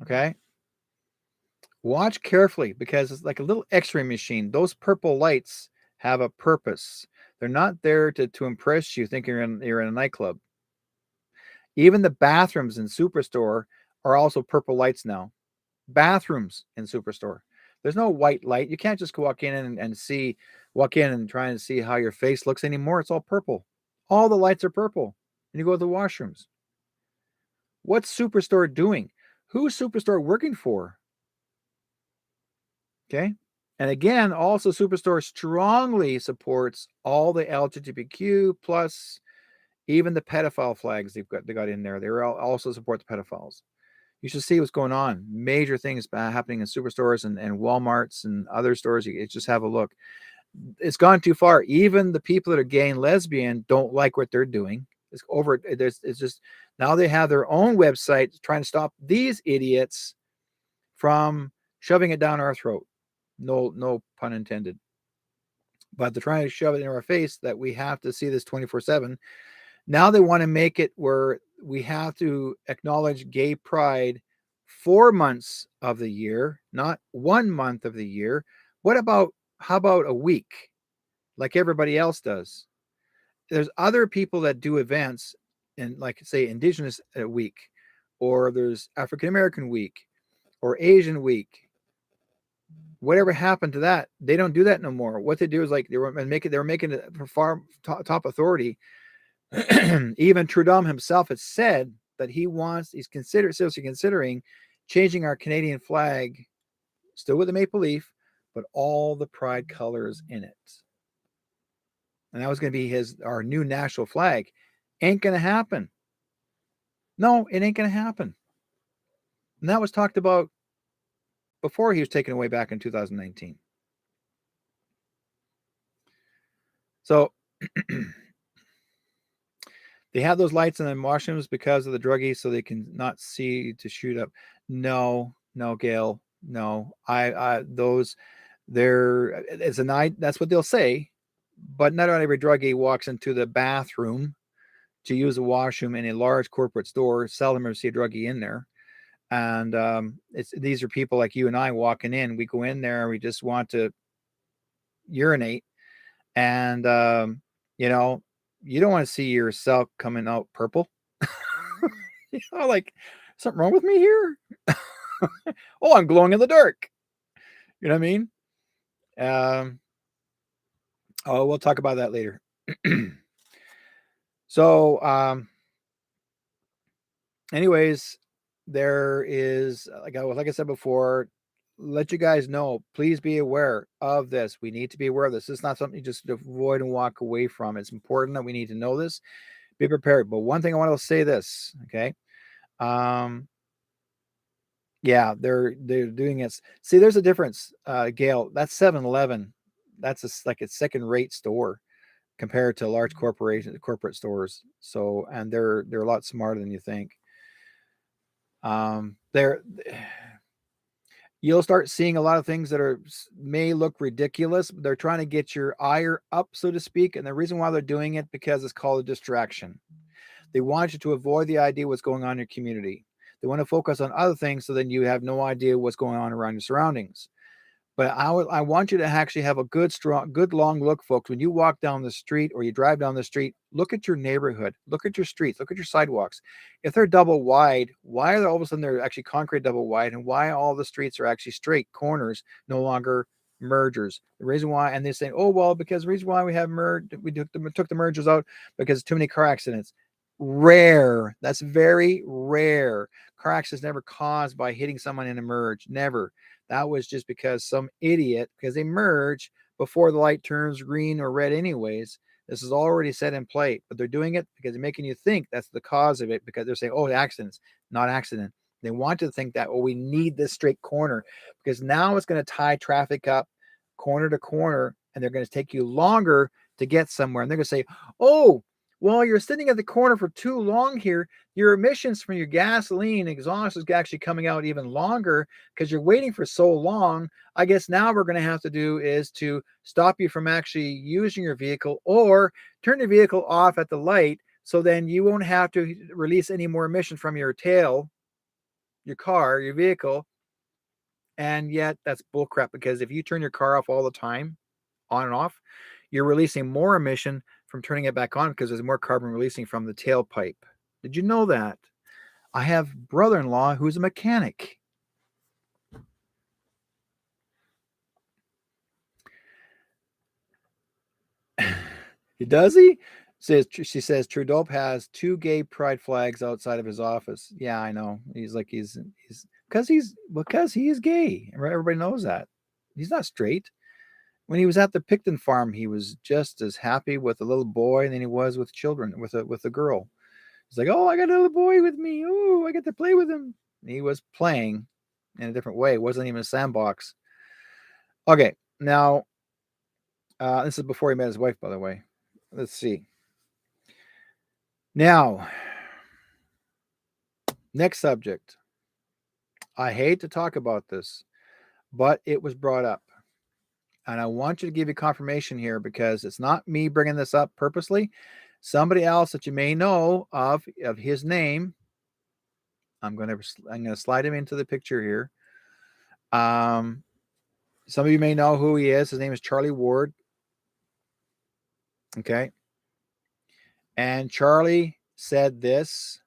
Okay. Watch carefully, because it's like a little X-ray machine. Those purple lights have a purpose. They're not there to impress you, thinking you're in a nightclub. Even the bathrooms in Superstore are also purple lights now. Bathrooms in Superstore. There's no white light. You can't just walk in and try and see how your face looks anymore. It's all purple. All the lights are purple. And you go to the washrooms. What's Superstore doing? Who's Superstore working for? Okay. And again, also Superstore strongly supports all the LGBTQ plus, even the pedophile flags they got in there. They also support the pedophiles. You should see what's going on. Major things happening in Superstores and Walmarts and other stores. You just have a look. It's gone too far. Even the people that are gay and lesbian don't like what they're doing. It's over. It's just now they have their own website trying to stop these idiots from shoving it down our throat. No pun intended. But they're trying to shove it in our face that we have to see this 24/7. Now they want to make it where we have to acknowledge gay pride 4 months of the year, not 1 month of the year. How about a week, like everybody else does? There's other people that do events in, like, say, Indigenous Week, or there's African American Week, or Asian Week. Whatever happened to that? They don't do that no more. What they do is, like, they were making it for far top authority. Even Trudeau himself has said that he's seriously considering changing our Canadian flag, still with the maple leaf, but all the pride colors in it. And that was going to be our new national flag. Ain't going to happen. No, it ain't going to happen. And that was talked about before he was taken away back in 2019. So they have those lights in the washrooms because of the druggies, so they can not see to shoot up. No, Gail, no. That's what they'll say, but not every druggie walks into the bathroom to use a washroom in a large corporate store. Seldom ever see a druggie in there. And these are people like you and I walking in. We go in there and we just want to urinate, and you don't want to see yourself coming out purple. Like, something wrong with me here? Oh, I'm glowing in the dark. You know what I mean? We'll talk about that later. So, anyways, there is, like I said before, let you guys know, please be aware of this. We need to be aware of this. It's not something you just avoid and walk away from. It's important that we need to know this, be prepared. But one thing I want to say this, okay? Yeah, they're doing it. See, there's a difference, Gail. That's 7-Eleven. That's like a second-rate store compared to large corporate stores. So, and they're a lot smarter than you think. You'll start seeing a lot of things that may look ridiculous, but they're trying to get your ire up, so to speak. And the reason why they're doing it, because it's called a distraction. They want you to avoid the idea what's going on in your community. They want to focus on other things, so then you have no idea what's going on around your surroundings. But I want you to actually have a good long look, folks. When you walk down the street or you drive down the street, look at your neighborhood, look at your streets, look at your sidewalks. If they're double wide, why are all of a sudden they're actually concrete double wide, and why all the streets are actually straight corners, no longer mergers? The reason why, and they're saying, oh, well, because the reason why we took the mergers out because too many car accidents. Rare. That's very rare. Car accidents never caused by hitting someone in a merge. Never. That was just because some idiot, because they merged, before the light turns green or red anyways. This is already set in play, but they're doing it because they're making you think that's the cause of it, because they're saying, oh, accidents, not accident. They want you to think that, oh, we need this straight corner because now it's going to tie traffic up corner to corner, and they're going to take you longer to get somewhere. And they're going to say, oh, well, you're sitting at the corner for too long here. Your emissions from your gasoline exhaust is actually coming out even longer because you're waiting for so long. I guess now we're going to have to do is to stop you from actually using your vehicle or turn your vehicle off at the light, so then you won't have to release any more emission from your tail, your car, your vehicle. And yet that's bullcrap, because if you turn your car off all the time, on and off, you're releasing more emission from turning it back on because there's more carbon releasing from the tailpipe. Did you know that? I have brother-in-law who's a mechanic. Does he? She says Trudeau has 2 gay pride flags outside of his office. Yeah, I know. He's because he is gay. Everybody knows that. He's not straight. When he was at the Picton farm, he was just as happy with a little boy than he was with children, with a girl. He's like, oh, I got a little boy with me. Oh, I get to play with him. And he was playing in a different way. It wasn't even a sandbox. Okay, now this is before he met his wife, by the way. Let's see. Now, next subject. I hate to talk about this, but it was brought up. And I want you to give you confirmation here because it's not me bringing this up purposely. Somebody else that you may know of his name. I'm going to slide him into the picture here. Some of you may know who he is. His name is Charlie Ward. Okay. And Charlie said this.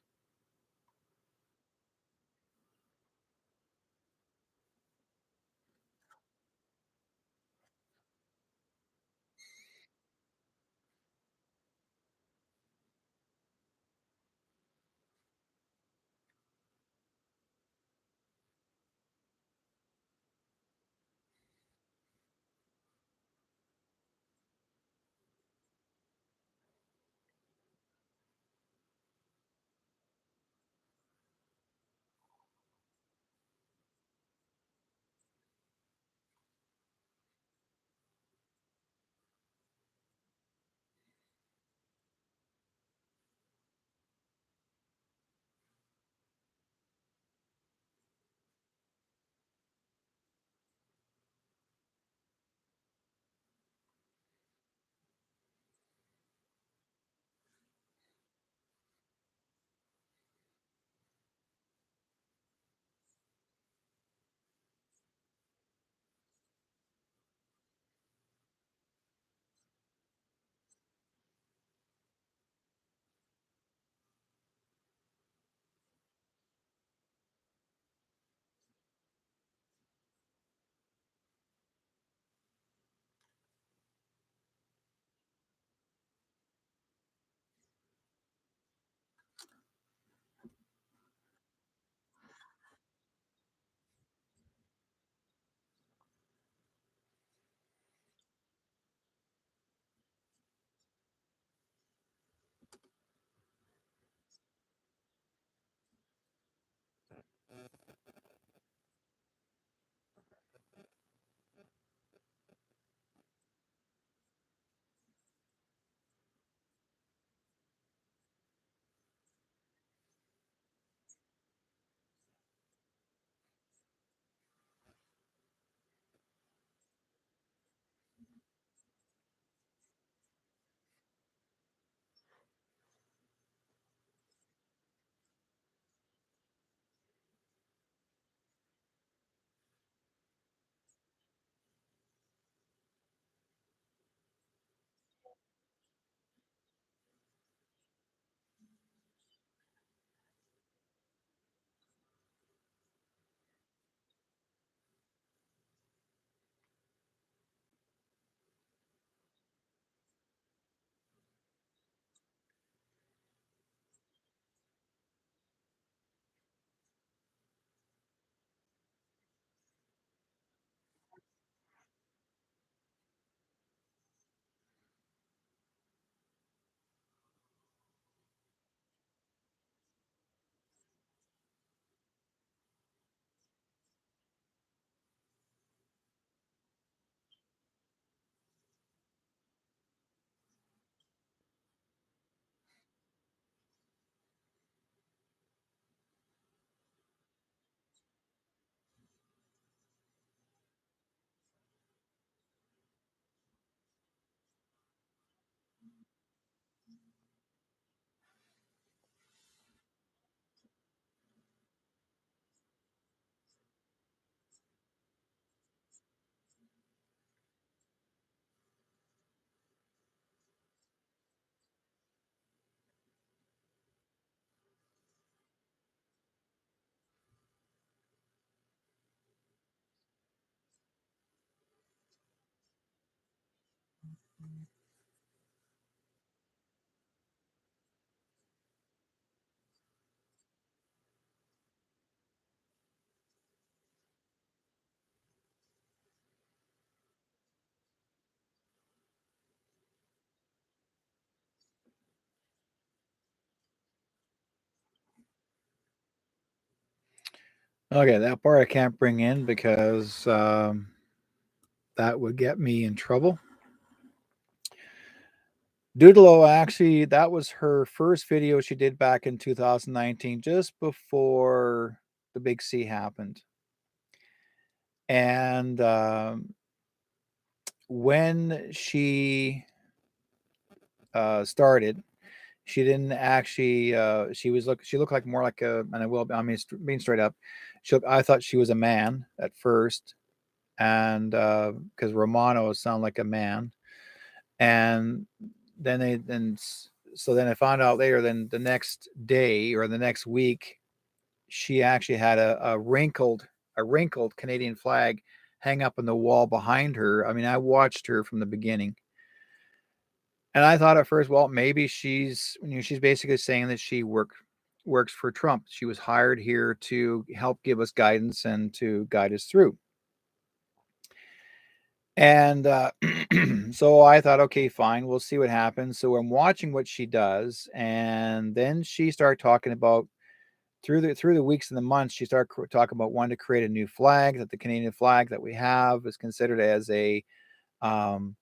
Okay, that part I can't bring in because that would get me in trouble. Doodlo, actually, that was her first video she did back in 2019, just before the big C happened. And when she started, she didn't actually. She looked like more like a. And I mean, being straight up, I thought she was a man at first, and because Romano sound like a man, and so then I found out later. Then the next day or the next week, she actually had a wrinkled Canadian flag hang up on the wall behind her. I mean, I watched her from the beginning, and I thought at first, well, maybe she's basically saying that she works for Trump. She was hired here to help give us guidance and to guide us through. And so I thought, okay, fine, we'll see what happens. So I'm watching what she does, and then she started talking about through the weeks and the months, she started talking about wanting to create a new flag. That the Canadian flag that we have is considered as um,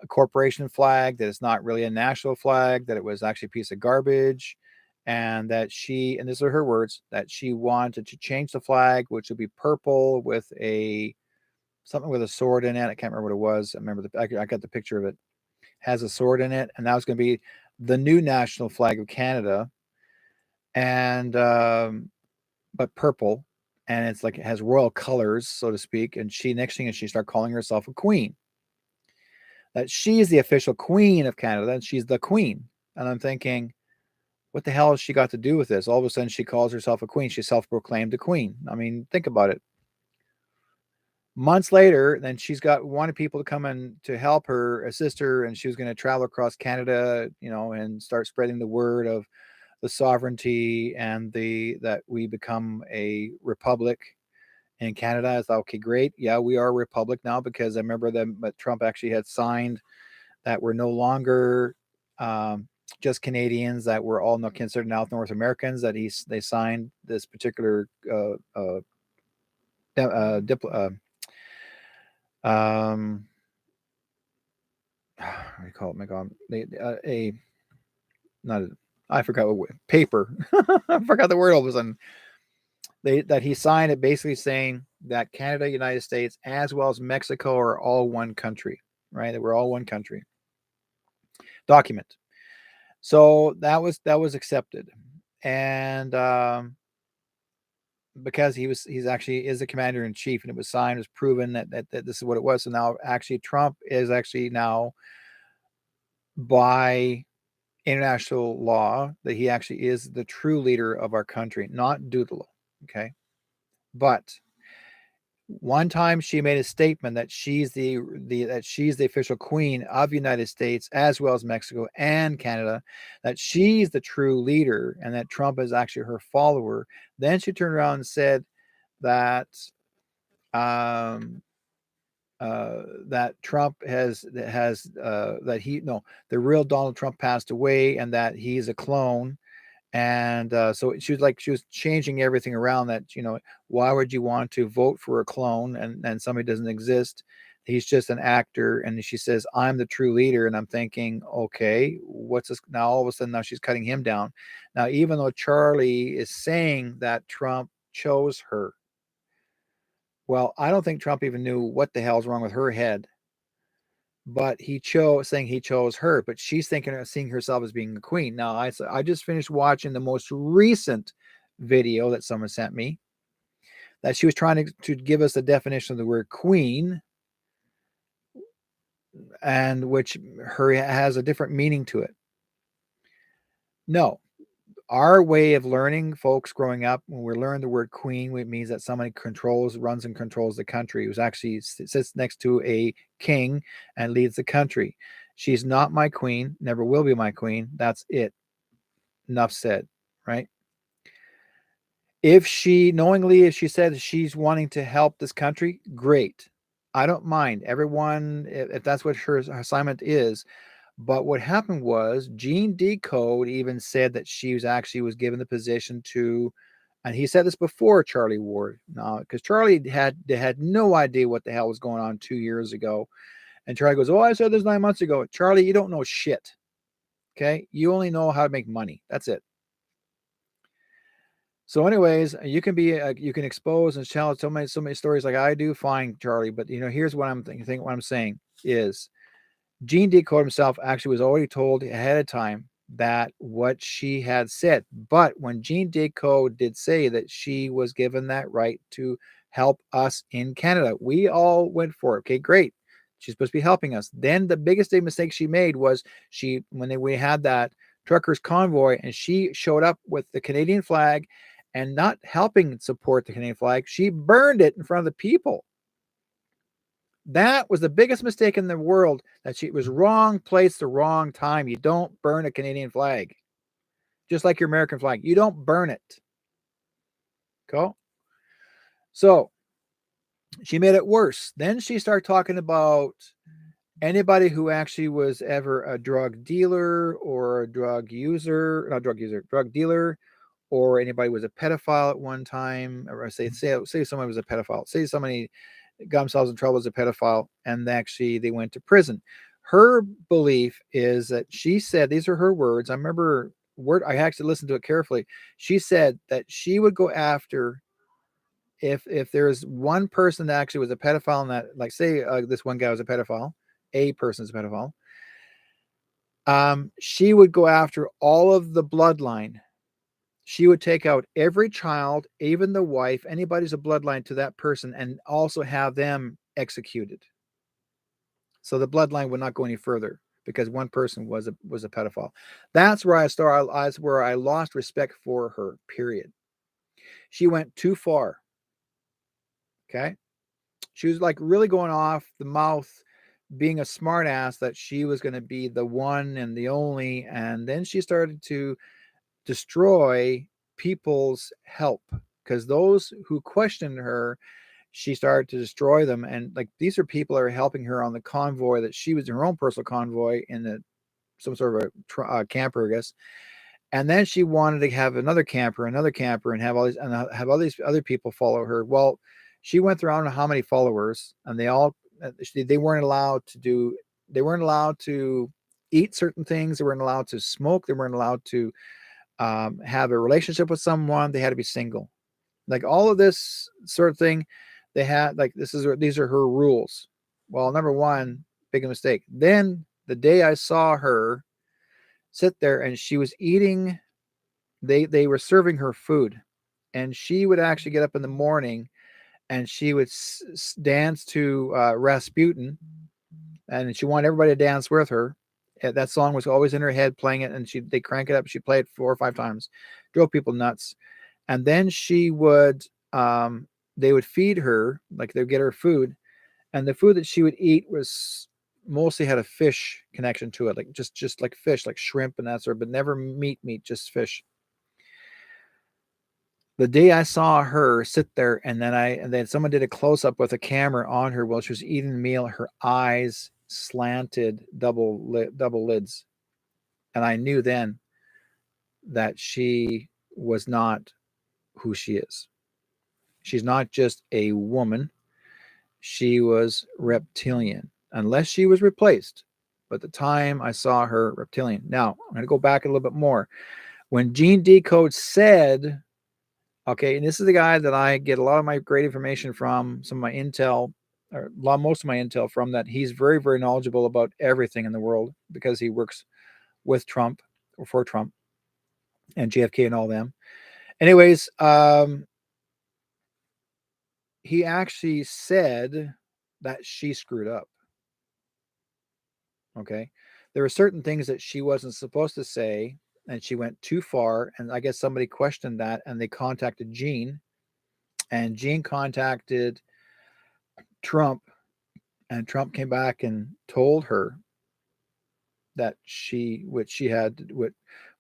a corporation flag. That it's not really a national flag. That it was actually a piece of garbage, and that and these are her words, that she wanted to change the flag, which would be purple with something with a sword in it. I can't remember what it was. I remember I got the picture of it. Has a sword in it, and that was going to be the new national flag of Canada. And but purple, and it's like it has royal colors, so to speak. And next thing is she started calling herself a queen. That she is the official queen of Canada, and she's the queen. And I'm thinking, what the hell has she got to do with this? All of a sudden, she calls herself a queen. She's self-proclaimed a queen. I mean, think about it. Months later, then wanted people to come in to help her, assist her, and she was going to travel across Canada, and start spreading the word of the sovereignty and that we become a republic in Canada. I thought, okay, great. Yeah, we are a republic now, because I remember that Trump actually had signed that we're no longer just Canadians, that we're all not considered now North Americans, that they signed this particular what do you call it? My God, not a, I forgot what paper. I forgot the word all of a sudden. That he signed it, basically saying that Canada, United States, as well as Mexico are all one country, right? That we're all one country. Document. So that was accepted, and because he's actually is the commander in chief, and it was signed, it was proven that this is what it was. So now actually Trump is actually now, by international law, that he actually is the true leader of our country, not Doodle. Okay, but one time she made a statement that she's the official queen of the United States, as well as Mexico and Canada, that she's the true leader, and that Trump is actually her follower. Then she turned around and said that that Trump that the real Donald Trump passed away, and that he's a clone. And so she was changing everything around, that, why would you want to vote for a clone, and somebody doesn't exist? He's just an actor. And she says, I'm the true leader. And I'm thinking, okay, what's this now? All of a sudden, now she's cutting him down. Now, even though Charlie is saying that Trump chose her, well, I don't think Trump even knew what the hell's wrong with her head. But he chose her, but she's thinking of seeing herself as being a queen. Now, I just finished watching the most recent video that someone sent me, that she was trying to give us the definition of the word queen, and which her has a different meaning to it. No, our way of learning, folks, growing up, when we learn the word queen, it means that somebody runs and controls the country, who's actually sits next to a king and leads the country. She's not my queen, never will be my queen. That's it. Enough said, right? If she said she's wanting to help this country, great. I don't mind. Everyone, if that's what her assignment is. But what happened was Gene Decode even said that she was given the position to, and he said this before Charlie Ward, because Charlie had no idea what the hell was going on 2 years ago. And Charlie goes, "Oh, I said this 9 months ago." Charlie, you don't know shit. Okay, you only know how to make money. That's it. So, anyways, you can expose and challenge so many stories like I do. Fine, Charlie, but here's what I'm thinking. What I'm saying is, Gene Decode himself actually was already told ahead of time that what she had said. But when Gene Decode did say that she was given that right to help us in Canada, we all went for it. Okay, great. She's supposed to be helping us. Then the biggest mistake she made was we had that truckers convoy and she showed up with the Canadian flag and not helping support the Canadian flag. She burned it in front of the people. That was the biggest mistake in the world, that she was wrong place, the wrong time. You don't burn a Canadian flag. Just like your American flag. You don't burn it. Cool? So she made it worse. Then she started talking about anybody who actually was ever a drug dealer or a drug dealer, or anybody was a pedophile at one time, or say somebody was a pedophile. Say somebody got themselves in trouble as a pedophile and actually they went to prison. Her belief is that she said, these are her words. I remember I actually listened to it carefully. She said that she would go after, if there's one person that actually was a pedophile, and that, like, say this one guy was a pedophile, a person's a pedophile, she would go after all of the bloodline. She would take out every child, even the wife, anybody's a bloodline to that person, and also have them executed. So the bloodline would not go any further because one person was a pedophile. That's where I lost respect for her, period. She went too far. Okay. She was like really going off the mouth, being a smart ass that she was going to be the one and the only. And then she started to destroy people's help, because those who questioned her, she started to destroy them. And like, these are people that are helping her on the convoy that she was in, her own personal convoy in some sort of a camper, I guess. And then she wanted to have another camper, and have all these other people follow her. Well, she went through, I don't know how many followers, and they weren't allowed to eat certain things. They weren't allowed to smoke. They weren't allowed to have a relationship with someone. They had to be single. Like, all of this sort of thing, they had, like, these are her rules. Well, number one, big mistake. Then the day I saw her sit there and she was eating, they were serving her food, and she would actually get up in the morning and she would dance to Rasputin, and she wanted everybody to dance with her. That song was always in her head, playing it, and they crank it up. She'd play it 4 or 5 times, drove people nuts. And then they would feed her, like they'd get her food, and the food that she would eat was mostly had a fish connection to it, like just like fish, like shrimp and that sort, but never meat, just fish. The day I saw her sit there, and then someone did a close up with a camera on her while she was eating the meal, her eyes slanted, double lids, and I knew then that she was not who she is. She's not just a woman. She was reptilian, unless she was replaced. But the time I saw her, reptilian. Now, I'm going to go back a little bit more. When Gene Decode said, okay, and this is the guy that I get a lot of my great information from, some of my intel, most of my intel from, that he's very, very knowledgeable about everything in the world because he works with Trump, or for Trump and JFK and all them. Anyways, he actually said that she screwed up. Okay. There were certain things that she wasn't supposed to say, and she went too far. And I guess somebody questioned that, and they contacted Gene, and Gene contacted Trump, and Trump came back and told her that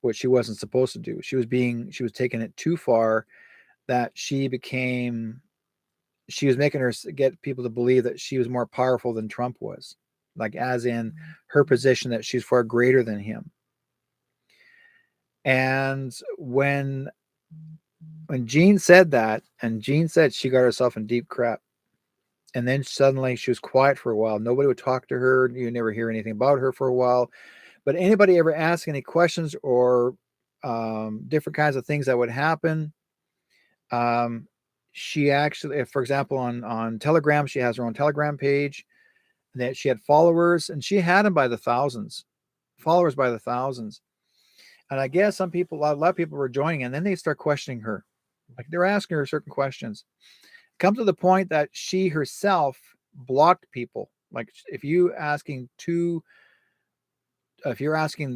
what she wasn't supposed to do. She was taking it too far, that she was making her get people to believe that she was more powerful than Trump was, like as in her position that she's far greater than him. And when Jean said that, and Jean said she got herself in deep crap, and then suddenly she was quiet for a while. Nobody would talk to her. You never hear anything about her for a while. But anybody ever ask any questions or different kinds of things that would happen, she actually, for example, on Telegram, she has her own Telegram page, that she had followers, and she had them by the thousands, followers by the thousands. And I guess a lot of people were joining, and then they start questioning her. Like, they're asking her certain questions. Come to the point that she herself blocked people. Like, if you're asking the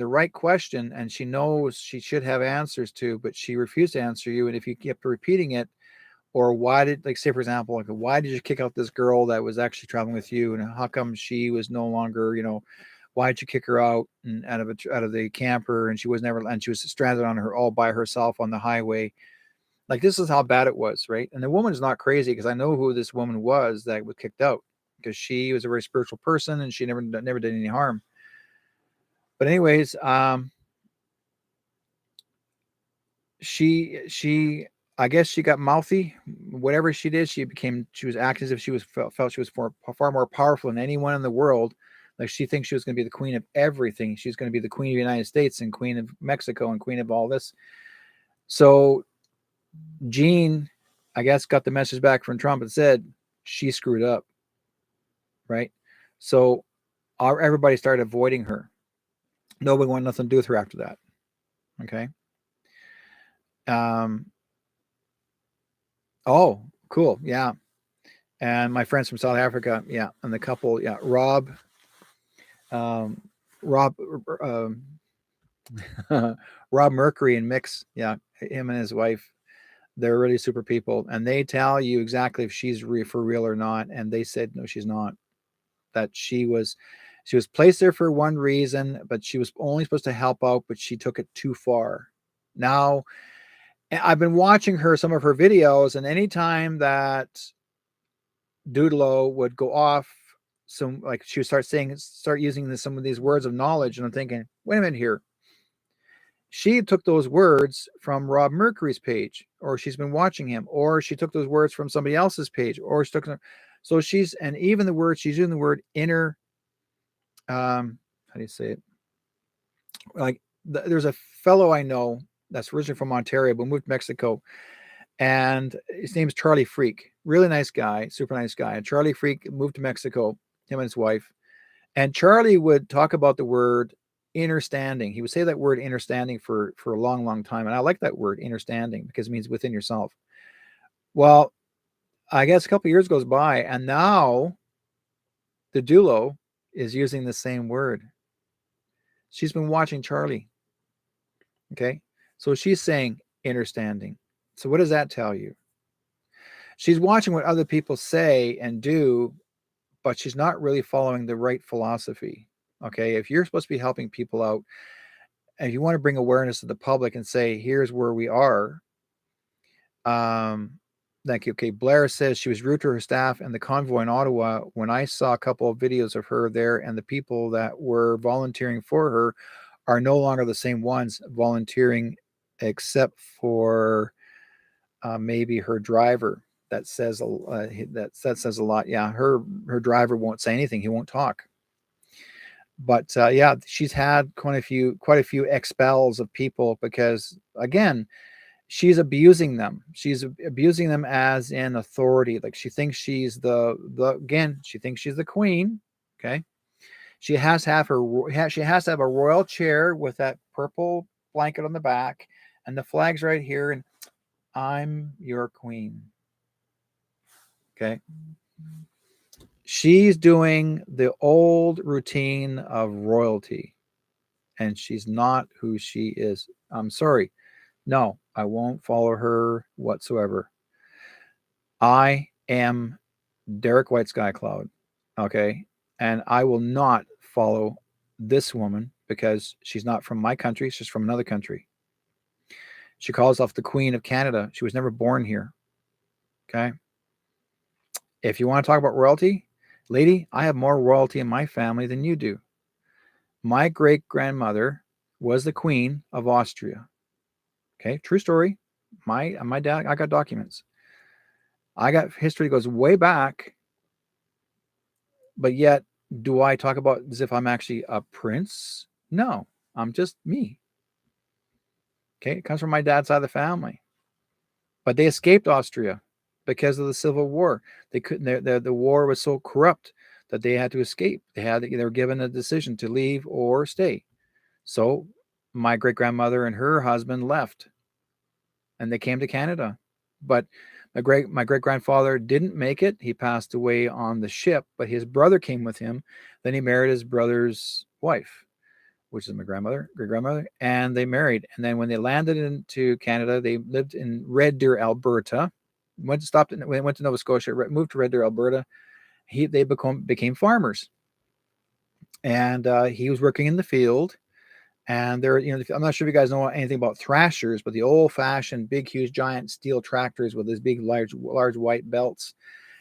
right question and she knows she should have answers to, but she refused to answer you, and if you kept repeating it, or say for example, like, why did you kick out this girl that was actually traveling with you, and how come she was no longer, why did you kick her out and out of the camper, and she was stranded on her all by herself on the highway? Like, this is how bad it was, right? And the woman's not crazy, because I know who this woman was that was kicked out, because she was a very spiritual person and she never did any harm. But anyways, she I guess she got mouthy. Whatever she did, she was acting as if she felt she was far more powerful than anyone in the world. Like, she thinks she was going to be the queen of everything. She's going to be the queen of the United States and queen of Mexico and queen of all this. So Jean, I guess, got the message back from Trump and said she screwed up, right? So everybody started avoiding her. Nobody wanted nothing to do with her after that. Okay. Oh, cool. Yeah. And my friends from South Africa. Yeah. And the couple, yeah. Rob, Rob Mercury and Mix. Yeah. Him and his wife, they're really super people. And they tell you exactly if she's for real or not. And they said, no, she's not. That she was placed there for one reason, but she was only supposed to help out, but she took it too far. Now, I've been watching some of her videos, and anytime that Doodlo would go off, like, she would start using some of these words of knowledge, and I'm thinking, wait a minute here. She took those words from Rob Mercury's page, or she's been watching him, or she took those words from somebody else's page, or she took them. So she's using the word inner, how do you say it? Like, there's a fellow I know that's originally from Ontario, but moved to Mexico, and his name's Charlie Freak. Really nice guy, super nice guy. And Charlie Freak moved to Mexico, him and his wife. And Charlie would talk about the word understanding. He would say that word understanding for a long, long time. And I like that word understanding, because it means within yourself. Well, I guess a couple of years goes by, and now the Dulo is using the same word. She's been watching Charlie. Okay. So she's saying understanding. So what does that tell you? She's watching what other people say and do, but she's not really following the right philosophy. Okay. If you're supposed to be helping people out, and you want to bring awareness to the public and say, here's where we are. Okay. Blair says she was rude to her staff and the convoy in Ottawa. When I saw a couple of videos of her there, and the people that were volunteering for her are no longer the same ones volunteering, except for maybe her driver. That says that says a lot. Yeah, her driver won't say anything. He won't talk. But yeah, she's had quite a few expels of people, because again, she's abusing them. She's abusing them as in authority. Like, she thinks she's she thinks she's the queen. Okay. She has to have a royal chair with that purple blanket on the back, and the flag's right here, and I'm your queen. Okay. She's doing the old routine of royalty, and she's not who she is. I'm sorry. No, I won't follow her whatsoever. I am Derrick Whiteskycloud. Okay. And I will not follow this woman because she's not from my country. She's from another country. She calls herself the Queen of Canada. She was never born here. Okay. If you want to talk about royalty, lady, I have more royalty in my family than you do. My great grandmother was the Queen of Austria. Okay. True story. My dad, I got documents. I got history that goes way back, but yet do I talk about as if I'm actually a prince? No, I'm just me. Okay, it comes from my dad's side of the family. But they escaped Austria because of the Civil War. They couldn't. The war was so corrupt that they had to escape. They were given a decision to leave or stay. So my great grandmother and her husband left, and they came to Canada. But my great grandfather didn't make it. He passed away on the ship, but his brother came with him. Then he married his brother's wife, which is my great grandmother, and they married. And then when they landed into Canada, they lived in Red Deer, Alberta. Went to Nova Scotia, moved to Red Deer, Alberta. They became farmers, and he was working in the field. And I'm not sure if you guys know anything about thrashers, but the old-fashioned, big, huge, giant steel tractors with these big, large white belts.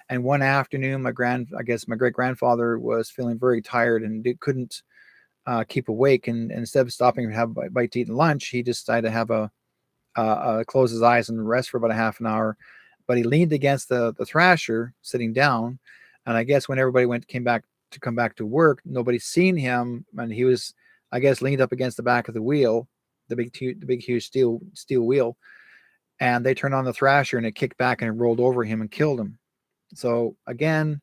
And one afternoon, my great grandfather was feeling very tired and couldn't keep awake, and instead of stopping to have a bite to eat and lunch, he decided to have close his eyes and rest for about a half an hour. But he leaned against the thrasher, sitting down, and I guess when everybody come back to work, nobody seen him, and he was, I guess, leaned up against the back of the wheel, the big huge steel wheel, and they turned on the thrasher, and it kicked back and it rolled over him and killed him. So again,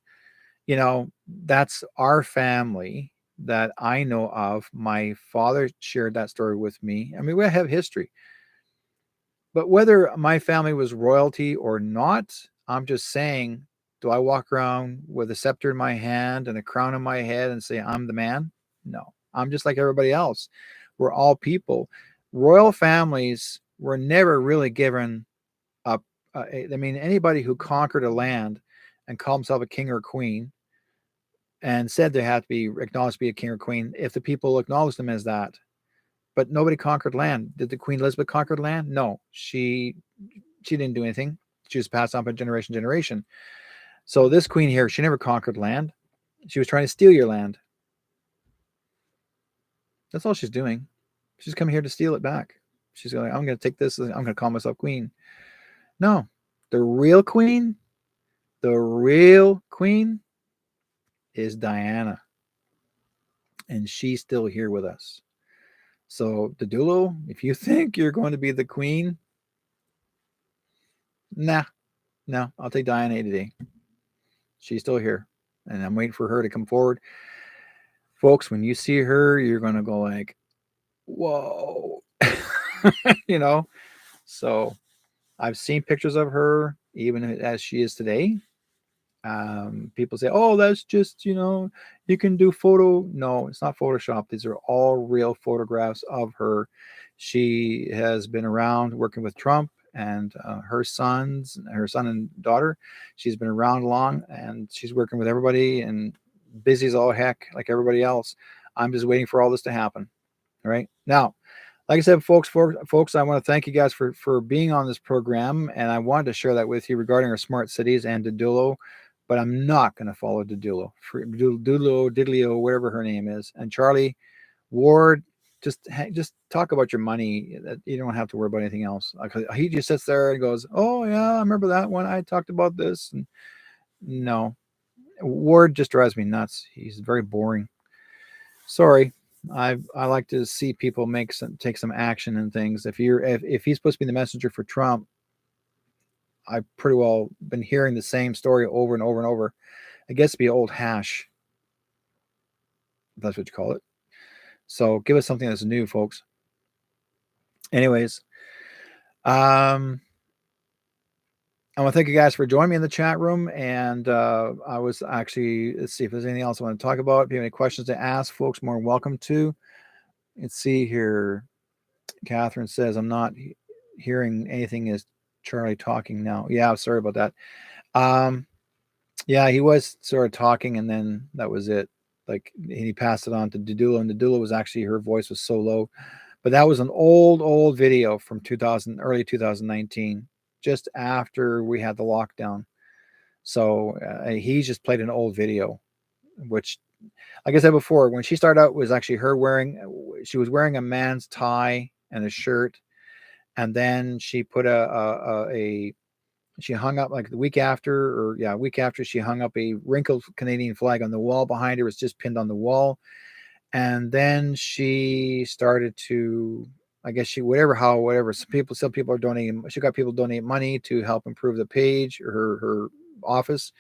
that's our family that I know of. My father shared that story with me. I mean, we have history. But whether my family was royalty or not, I'm just saying, do I walk around with a scepter in my hand and a crown on my head and say I'm the man? No. I'm just like everybody else. We're all people. Royal families were never really given up. I mean, anybody who conquered a land and called himself a king or queen and said they had to be acknowledged to be a king or queen, if the people acknowledged them as that. But nobody conquered land. Did the Queen Elizabeth conquer land? No, she didn't do anything. She was passed on from generation to generation. So this queen here, she never conquered land. She was trying to steal your land. That's all she's doing. She's coming here to steal it back. She's going, I'm going to take this. I'm going to call myself queen. No, the real queen is Diana. And she's still here with us. So, Dedulo, if you think you're going to be the queen, no, I'll take Diana today. She's still here, and I'm waiting for her to come forward. Folks, when you see her, you're going to go like, whoa, So I've seen pictures of her, even as she is today. People say, oh, that's just, you can do photo. No, it's not Photoshop. These are all real photographs of her. She has been around working with Trump and her son and daughter. She's been around long, and she's working with everybody and busy as all heck, like everybody else. I'm just waiting for all this to happen. All right. Now, like I said, folks, I want to thank you guys for being on this program, and I wanted to share that with you regarding our smart cities and Dedulo, but I'm not going to follow Dedulo, Diddlio, whatever her name is. And Charlie Ward, just talk about your money. You don't have to worry about anything else. He just sits there and goes, "Oh yeah, I remember that one. I talked about this." And no, Ward just drives me nuts. He's very boring. Sorry. I like to see people take some action and things. If he's supposed to be the messenger for Trump, I've pretty well been hearing the same story over and over and over. It gets to be old hash. If that's what you call it. So give us something that's new, folks. Anyways, I want to thank you guys for joining me in the chat room. And I was actually, let's see if there's anything else I want to talk about. If you have any questions to ask, folks, more than welcome to. Let's see here. Catherine says, I'm not hearing anything. Is Charlie talking now? Yeah, sorry about that. Yeah, he was sort of talking, and then that was it. Like, he passed it on to Dudula, and Dudula was actually, her voice was so low. But that was an old video from 2000, early 2019, just after we had the lockdown. So he just played an old video, which, like I said before, when she started out, was actually her she was wearing a man's tie and a shirt, and then she put she hung up, like the week after, or yeah, a week after, she hung up a wrinkled Canadian flag on the wall behind her. It was just pinned on the wall. And then she started to, I guess she, whatever. Some people are donating. She got people donate money to help improve the page or her office.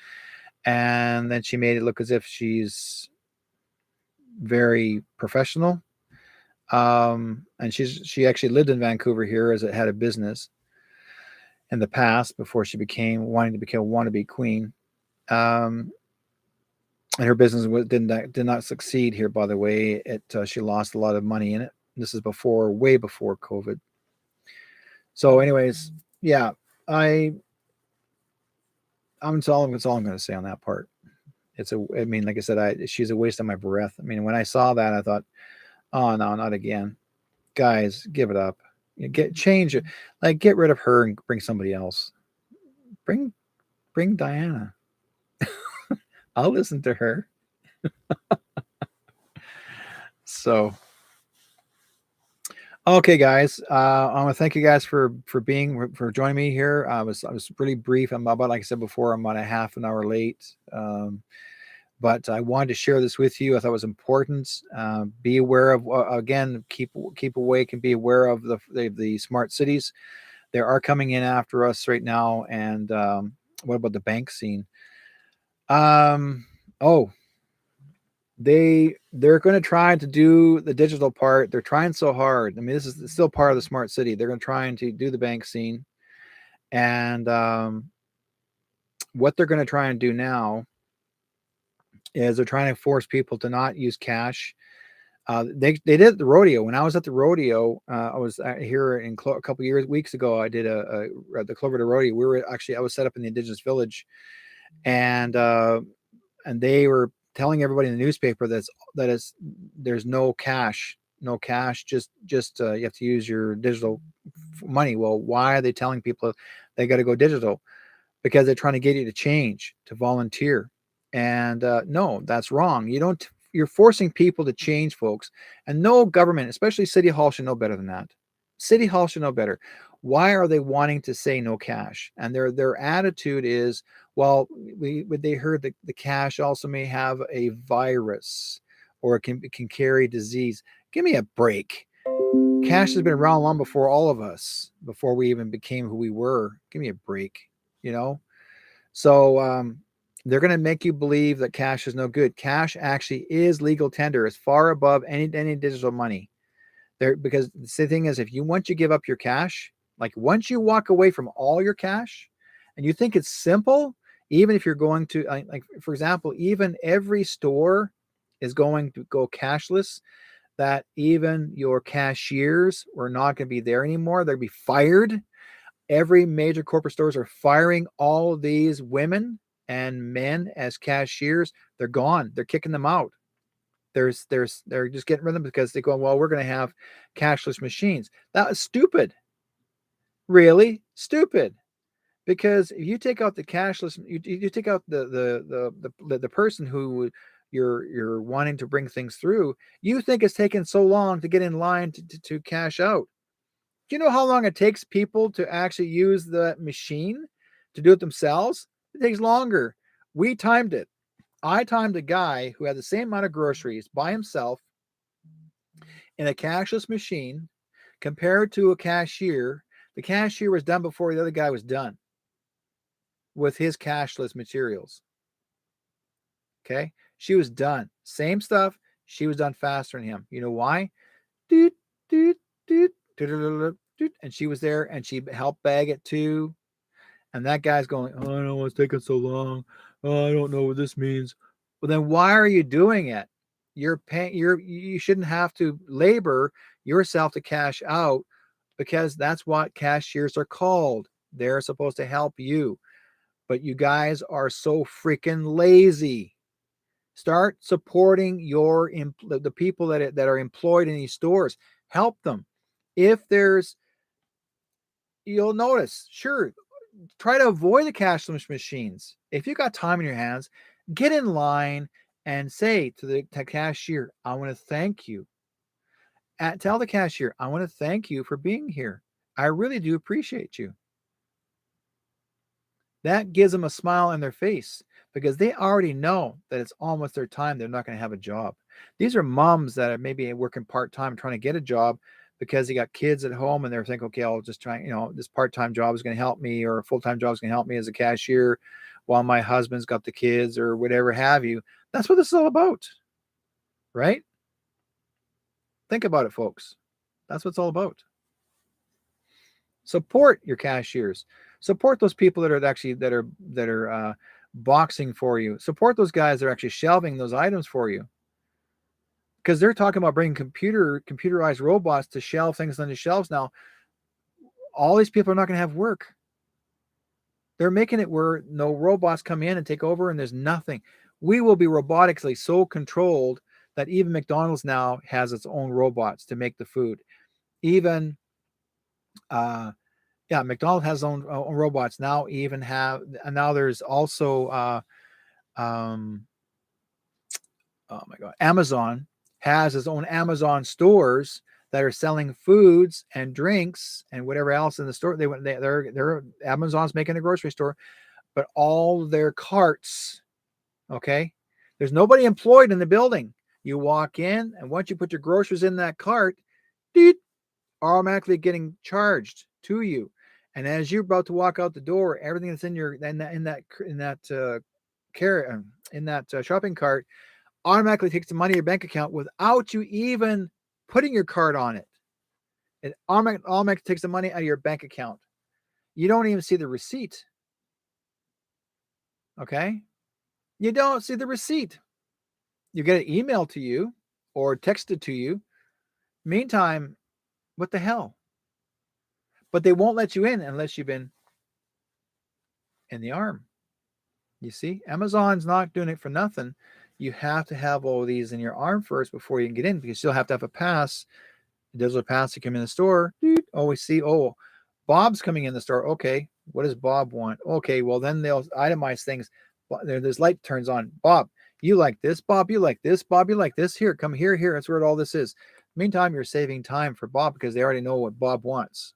And then she made it look as if she's very professional. And she actually lived in Vancouver here as it had a business in the past before she became wanting to become a wannabe queen. And her business did not succeed here. By the way, she lost a lot of money in it. This is way before COVID. So, anyways, yeah, that's all I'm going to say on that part. I mean, like I said, she's a waste of my breath. I mean, when I saw that, I thought, oh no, not again, guys, give it up. Change it, like get rid of her and bring somebody else. Bring Diana. I'll listen to her. So, okay, guys, I want to thank you guys for joining me here. I was really brief. I'm about, like I said before, I'm about a half an hour late. But I wanted to share this with you. I thought it was important. Be aware of, again, keep awake and be aware of the smart cities. They are coming in after us right now. And what about the bank scene? Oh, they're going to try to do the digital part. They're trying so hard. I mean, this is still part of the smart city. They're going to try to do the bank scene. And what they're going to try and do now is they're trying to force people to not use cash. They did at the rodeo. When I was at the rodeo, I was here a couple weeks ago. I did at the Cloverton rodeo. I was set up in the Indigenous village, and they were telling everybody in the newspaper there's no cash, just you have to use your digital money. Well, why are they telling people they got to go digital? Because they're trying to get you to change, to volunteer. And no, that's wrong. You're forcing people to change, folks. And no government, especially City Hall, should know better than that. City Hall should know better. Why are they wanting to say no cash? And their attitude is, well, they heard that the cash also may have a virus, or it can carry disease. Give me a break. Cash has been around long before all of us, before we even became who we were. Give me a break, you know? So they're going to make you believe that cash is no good. Cash actually is legal tender. It's far above any digital money. Because the thing is, once you give up your cash, like once you walk away from all your cash, and you think it's simple, even if you're going to, like for example, even every store is going to go cashless, that even your cashiers are not going to be there anymore. They'll be fired. Every major corporate stores are firing all these women and men as cashiers. They're gone. They're kicking them out. They're just getting rid of them because they go, well, we're going to have cashless machines. That is stupid. Really stupid. Because if you take out the cashless, you take out the person who you're wanting to bring things through. You think it's taken so long to get in line to cash out. Do you know how long it takes people to actually use the machine to do it themselves? It takes longer. We timed it. I timed a guy who had the same amount of groceries by himself in a cashless machine compared to a cashier. The cashier was done before the other guy was done with his cashless materials. Okay? She was done. Same stuff. She was done faster than him. You know why? Doot, doot, doot, doot, doot, doot, and she was there and she helped bag it too. And that guy's going, oh, I don't know what's taking so long. Oh, I don't know what this means. Well, then why are you doing it? You're paying, you shouldn't have to labor yourself to cash out, because that's what cashiers are called. They're supposed to help you. But you guys are so freaking lazy. Start supporting the people that are employed in these stores. Help them. If there's, you'll notice, sure, try to avoid the cashless machines. If you got time in your hands, get in line and say to the cashier, I want to thank you. Tell the cashier, I want to thank you for being here. I really do appreciate you. That gives them a smile on their face, because they already know that it's almost their time. They're not going to have a job. These are moms that are maybe working part-time trying to get a job because they got kids at home, and they're thinking, okay, I'll just try, this part-time job is going to help me, or a full-time job is going to help me as a cashier while my husband's got the kids or whatever have you. That's what this is all about, right? Think about it, folks. That's what it's all about. Support your cashiers. Support those people that are boxing for you. Support those guys that are actually shelving those items for you, because they're talking about bringing computerized robots to shelve things on the shelves now. All these people are not going to have work. They're making it where no robots come in and take over, and there's nothing. We will be robotically so controlled that even McDonald's now has its own robots to make the food. Even McDonald's has its own robots now. Now there's also oh my God, Amazon has its own Amazon stores that are selling foods and drinks and whatever else in the store. They're Amazon's making a grocery store, but all their carts, okay, there's nobody employed in the building. You walk in, and once you put your groceries in that cart, automatically getting charged to you. And as you're about to walk out the door, everything that's in that shopping cart automatically takes the money in your bank account without you even putting your card on it. It automatically takes the money out of your bank account. You don't even see the receipt. Okay? You don't see the receipt. You get it emailed to you or texted to you. Meantime, what the hell? But they won't let you in unless you've been in the arm. You see, Amazon's not doing it for nothing. You have to have all of these in your arm first before you can get in, because you still have to have a pass. It does a pass to come in the store. Always see, Bob's coming in the store. Okay, what does Bob want? Okay, well, then they'll itemize things. This light turns on. Bob, you like this. Bob, you like this. Bob, you like this. Here, come here. That's where all this is. Meantime, you're saving time for Bob because they already know what Bob wants.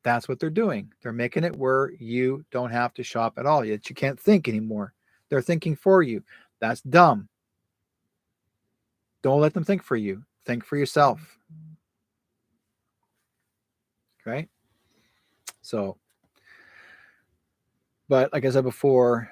That's what they're doing. They're making it where you don't have to shop at all. Yet you can't think anymore. They're thinking for you. That's dumb. Don't let them think for you. Think for yourself. Okay? So, but like I said before,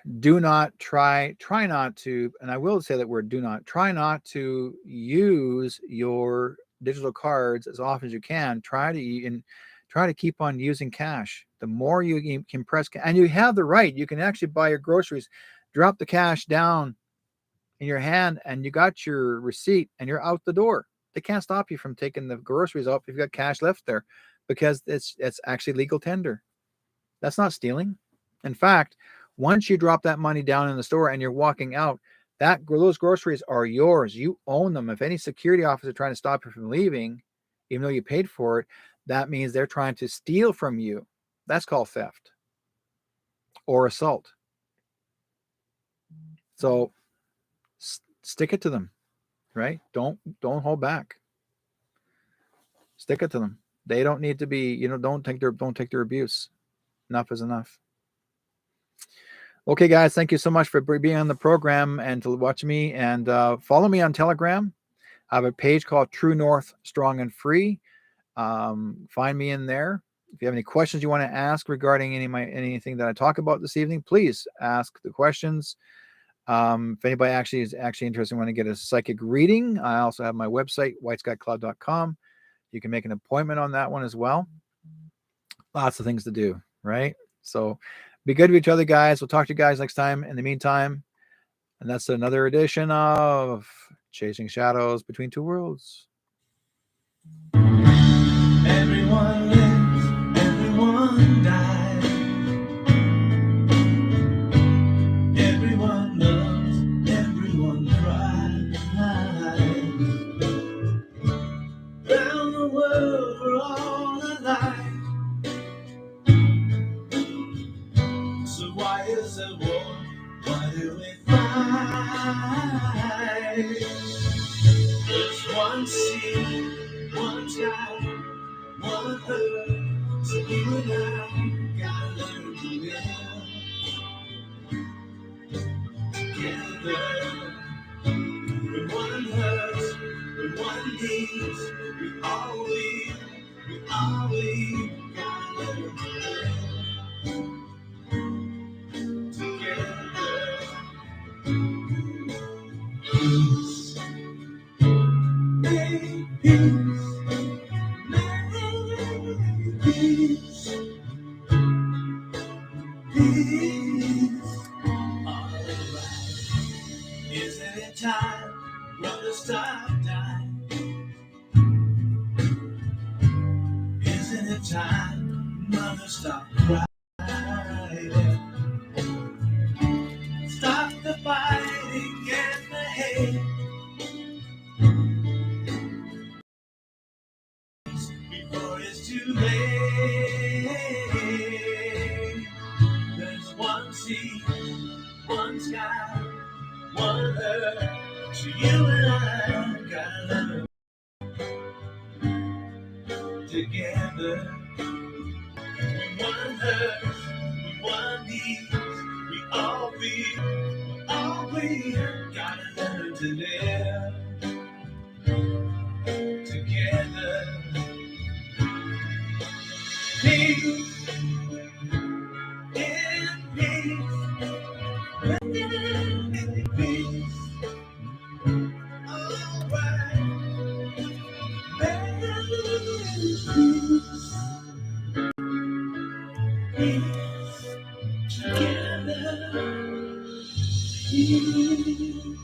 try not to, and I will say that word try not to use your digital cards as often as you can. Try to keep on using cash. The more you can press, and you have the right, you can actually buy your groceries, drop the cash down in your hand, and you got your receipt, and you're out the door. They can't stop you from taking the groceries out if you've got cash left there, because it's actually legal tender. That's not stealing. In fact, once you drop that money down in the store and you're walking out, those groceries are yours. You own them. If any security officer trying to stop you from leaving, even though you paid for it, that means they're trying to steal from you. That's called theft or assault. So stick it to them, right? Don't hold back. Stick it to them. They don't need to be, don't take their abuse. Enough is enough. Okay, guys, thank you so much for being on the program and to watch me, and follow me on Telegram. I have a page called True North Strong and Free. Find me in there. If you have any questions you want to ask regarding anything that I talk about this evening, please ask the questions. If anybody is interested and want to get a psychic reading, I also have my website, whiteskycloud.com. You can make an appointment on that one as well. Lots of things to do, right? So be good to each other, guys. We'll talk to you guys next time. In the meantime, And that's another edition of Chasing Shadows Between Two Worlds. Everyone lives, everyone dies. Everyone loves, everyone cries. Round the world we're all alive. So why is there war? Why do we fight? There's one sea, one sky, one earth. So you and I gotta learn to live together. When one hurts, when one needs, we all leave, gotta learn to live together. Peace, make peace, make peace, peace. All right. Isn't it time, brother, stop dying? Isn't it time, mother, stop crying? Stop the fighting and the hate before it's too late. There's one sea, one sky, one earth. So you and I gotta learn together. When one hurts, when one needs, we all we gotta learn to live together. Peace, in peace, in peace. All right, peace, together. Peace.